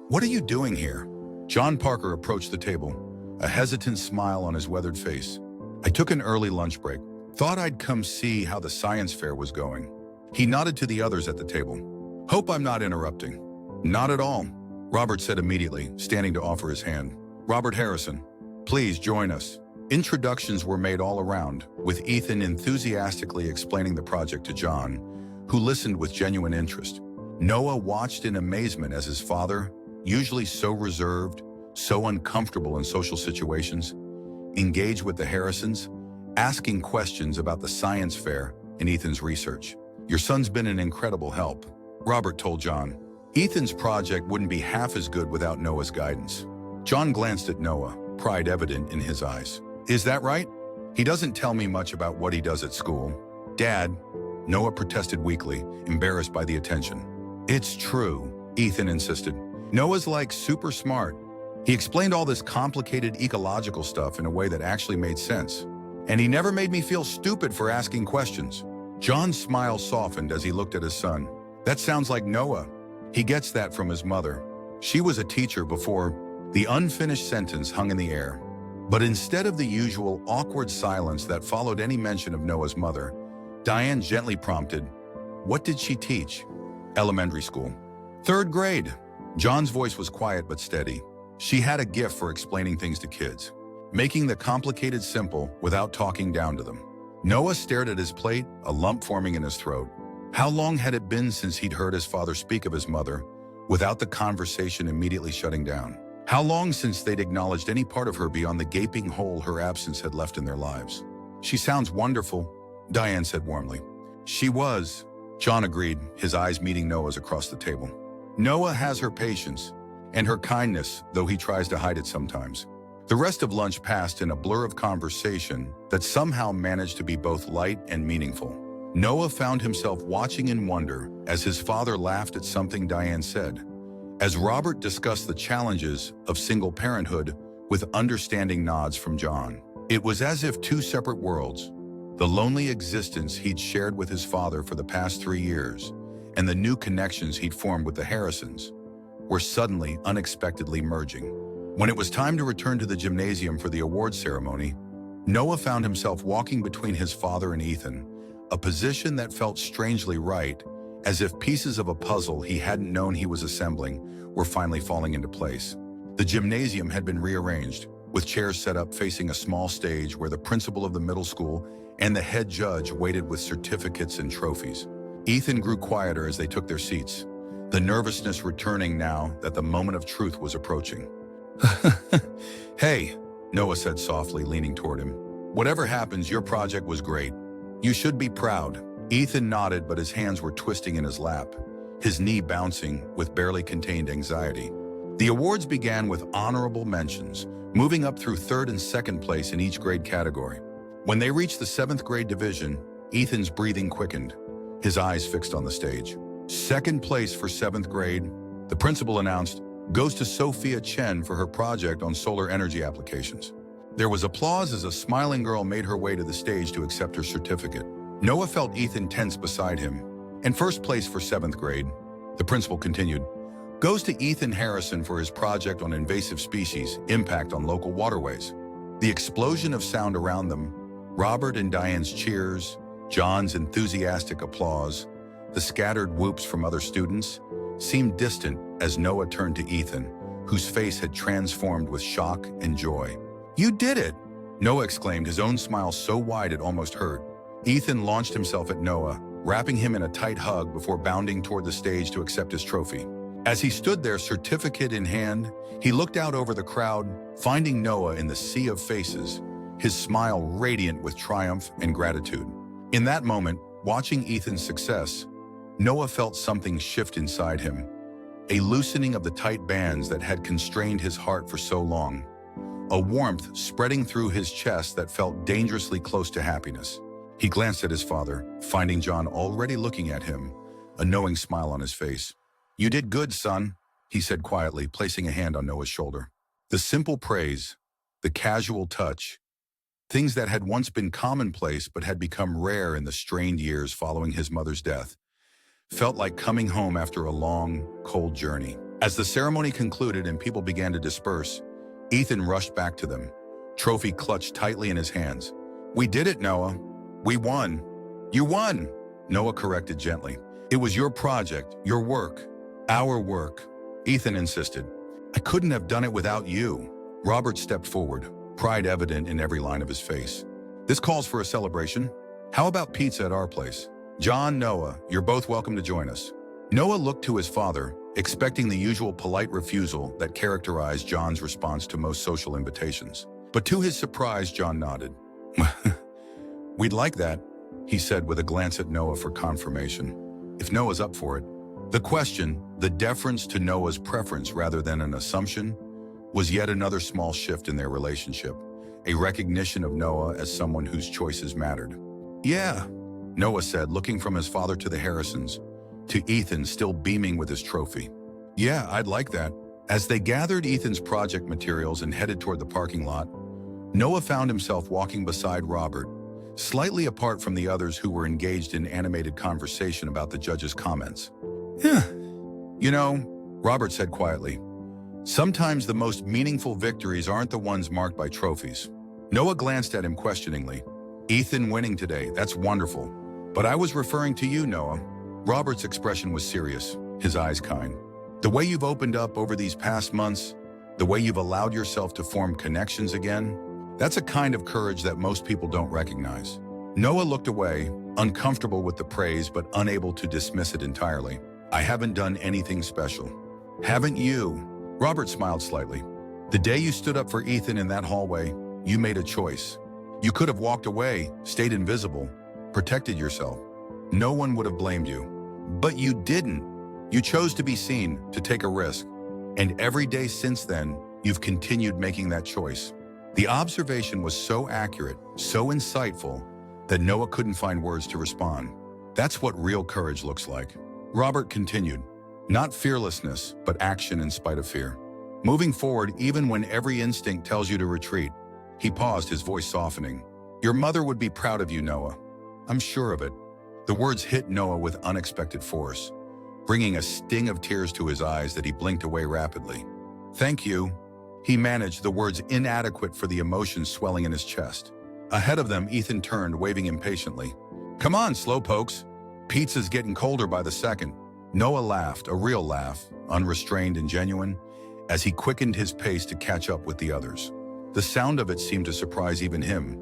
What are you doing here?" John Parker approached the table, a hesitant smile on his weathered face. "I took an early lunch break. Thought I'd come see how the science fair was going." He nodded to the others at the table. "Hope I'm not interrupting." "Not at all," Robert said immediately, standing to offer his hand. "Robert Harrison, please join us." Introductions were made all around, with Ethan enthusiastically explaining the project to John, who listened with genuine interest. Noah watched in amazement as his father, usually so reserved, so uncomfortable in social situations, engaged with the Harrisons, asking questions about the science fair and Ethan's research. "Your son's been an incredible help," Robert told John. Ethan's project wouldn't be half as good without Noah's guidance. John glanced at Noah, pride evident in his eyes. "Is that right? He doesn't tell me much about what he does at school." "Dad," Noah protested weakly, embarrassed by the attention. "It's true," Ethan insisted. "Noah's like super smart. He explained all this complicated ecological stuff in a way that actually made sense. And he never made me feel stupid for asking questions." John's smile softened as he looked at his son. "That sounds like Noah. He gets that from his mother. She was a teacher before." The unfinished sentence hung in the air. But instead of the usual awkward silence that followed any mention of Noah's mother, Diane gently prompted, "What did she teach?" "Elementary school." "3rd grade." John's voice was quiet but steady. "She had a gift for explaining things to kids, making the complicated simple without talking down to them." Noah stared at his plate, a lump forming in his throat. How long had it been since he'd heard his father speak of his mother, without the conversation immediately shutting down? How long since they'd acknowledged any part of her beyond the gaping hole her absence had left in their lives? "She sounds wonderful," Diane said warmly. "She was," John agreed, his eyes meeting Noah's across the table. "Noah has her patience and her kindness, though he tries to hide it sometimes." The rest of lunch passed in a blur of conversation that somehow managed to be both light and meaningful. Noah found himself watching in wonder as his father laughed at something Diane said, as Robert discussed the challenges of single parenthood with understanding nods from John. It was as if two separate worlds, the lonely existence he'd shared with his father for the past 3 years, and the new connections he'd formed with the Harrisons, were suddenly, unexpectedly merging. When it was time to return to the gymnasium for the awards ceremony, Noah found himself walking between his father and Ethan, a position that felt strangely right, as if pieces of a puzzle he hadn't known he was assembling were finally falling into place. The gymnasium had been rearranged, with chairs set up facing a small stage where the principal of the middle school and the head judge waited with certificates and trophies. Ethan grew quieter as they took their seats, the nervousness returning now that the moment of truth was approaching. "Hey," Noah said softly, leaning toward him. "Whatever happens, your project was great. You should be proud." Ethan nodded, but his hands were twisting in his lap, his knee bouncing with barely contained anxiety. The awards began with honorable mentions, moving up through third and second place in each grade category. When they reached the 7th grade division, Ethan's breathing quickened, his eyes fixed on the stage. Second place for 7th grade, the principal announced, goes to Sophia Chen for her project on solar energy applications. There was applause as a smiling girl made her way to the stage to accept her certificate. Noah felt Ethan tense beside him. And first place for 7th grade, the principal continued, goes to Ethan Harrison for his project on invasive species, impact on local waterways. The explosion of sound around them, Robert and Diane's cheers, John's enthusiastic applause, the scattered whoops from other students, seemed distant as Noah turned to Ethan, whose face had transformed with shock and joy. "You did it!" Noah exclaimed, his own smile so wide it almost hurt. Ethan launched himself at Noah, wrapping him in a tight hug before bounding toward the stage to accept his trophy. As he stood there, certificate in hand, he looked out over the crowd, finding Noah in the sea of faces, his smile radiant with triumph and gratitude. In that moment, watching Ethan's success, Noah felt something shift inside him, a loosening of the tight bands that had constrained his heart for so long, a warmth spreading through his chest that felt dangerously close to happiness. He glanced at his father, finding John already looking at him, a knowing smile on his face. "You did good, son," he said quietly, placing a hand on Noah's shoulder. The simple praise, the casual touch, things that had once been commonplace but had become rare in the strained years following his mother's death, felt like coming home after a long, cold journey. As the ceremony concluded and people began to disperse, Ethan rushed back to them, trophy clutched tightly in his hands. "We did it, Noah. We won." "You won," Noah corrected gently. "It was your project, your work, our work," Ethan insisted. "I couldn't have done it without you." Robert stepped forward, pride evident in every line of his face. "This calls for a celebration. How about pizza at our place? John, Noah, you're both welcome to join us." Noah looked to his father, expecting the usual polite refusal that characterized John's response to most social invitations. But to his surprise, John nodded. "We'd like that," he said with a glance at Noah for confirmation. If Noah's up for it. The question, the deference to Noah's preference rather than an assumption, was yet another small shift in their relationship, a recognition of Noah as someone whose choices mattered. "Yeah," Noah said, looking from his father to the Harrisons, to Ethan still beaming with his trophy. "Yeah, I'd like that." As they gathered Ethan's project materials and headed toward the parking lot, Noah found himself walking beside Robert, slightly apart from the others who were engaged in animated conversation about the judge's comments. "Yeah, you know," Robert said quietly, "sometimes the most meaningful victories aren't the ones marked by trophies." Noah glanced at him questioningly. "Ethan winning today, that's wonderful. But I was referring to you, Noah." Robert's expression was serious, his eyes kind. "The way you've opened up over these past months, the way you've allowed yourself to form connections again, that's a kind of courage that most people don't recognize." Noah looked away, uncomfortable with the praise but unable to dismiss it entirely. "I haven't done anything special." "Haven't you?" Robert smiled slightly. "The day you stood up for Ethan in that hallway, you made a choice. You could have walked away, stayed invisible, protected yourself. No one would have blamed you. But you didn't. You chose to be seen, to take a risk. And every day since then, you've continued making that choice." The observation was so accurate, so insightful, that Noah couldn't find words to respond. "That's what real courage looks like." Robert continued, "Not fearlessness, but action in spite of fear. Moving forward even when every instinct tells you to retreat." He paused, his voice softening. "Your mother would be proud of you, Noah. I'm sure of it." The words hit Noah with unexpected force, bringing a sting of tears to his eyes that he blinked away rapidly. "Thank you," he managed, the words inadequate for the emotions swelling in his chest. Ahead of them, Ethan turned, waving impatiently. Come on, slowpokes. Pizza's getting colder by the second. Noah laughed, a real laugh, unrestrained and genuine, as he quickened his pace to catch up with the others. The sound of it seemed to surprise even him,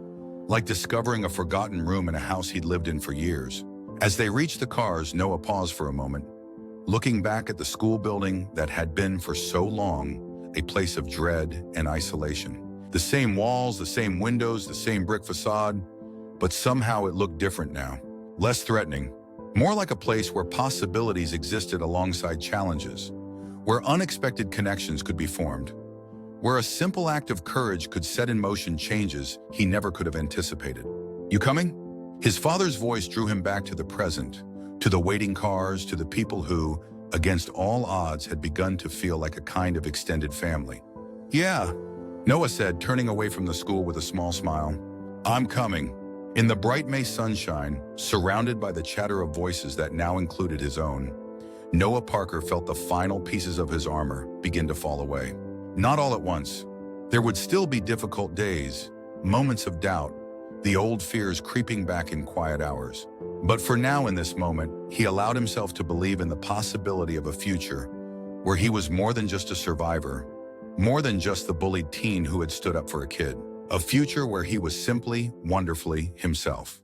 like discovering a forgotten room in a house he'd lived in for years. As they reached the cars, Noah paused for a moment, looking back at the school building that had been for so long a place of dread and isolation. The same walls, the same windows, the same brick facade, but somehow it looked different now. Less threatening, more like a place where possibilities existed alongside challenges, where unexpected connections could be formed, where a simple act of courage could set in motion changes he never could have anticipated. You coming? His father's voice drew him back to the present, to the waiting cars, to the people who, against all odds, had begun to feel like a kind of extended family. Yeah, Noah said, turning away from the school with a small smile. I'm coming. In the bright May sunshine, surrounded by the chatter of voices that now included his own, Noah Parker felt the final pieces of his armor begin to fall away. Not all at once. There would still be difficult days, moments of doubt, the old fears creeping back in quiet hours. But for now, in this moment, he allowed himself to believe in the possibility of a future where he was more than just a survivor, more than just the bullied teen who had stood up for a kid. A future where he was simply, wonderfully himself.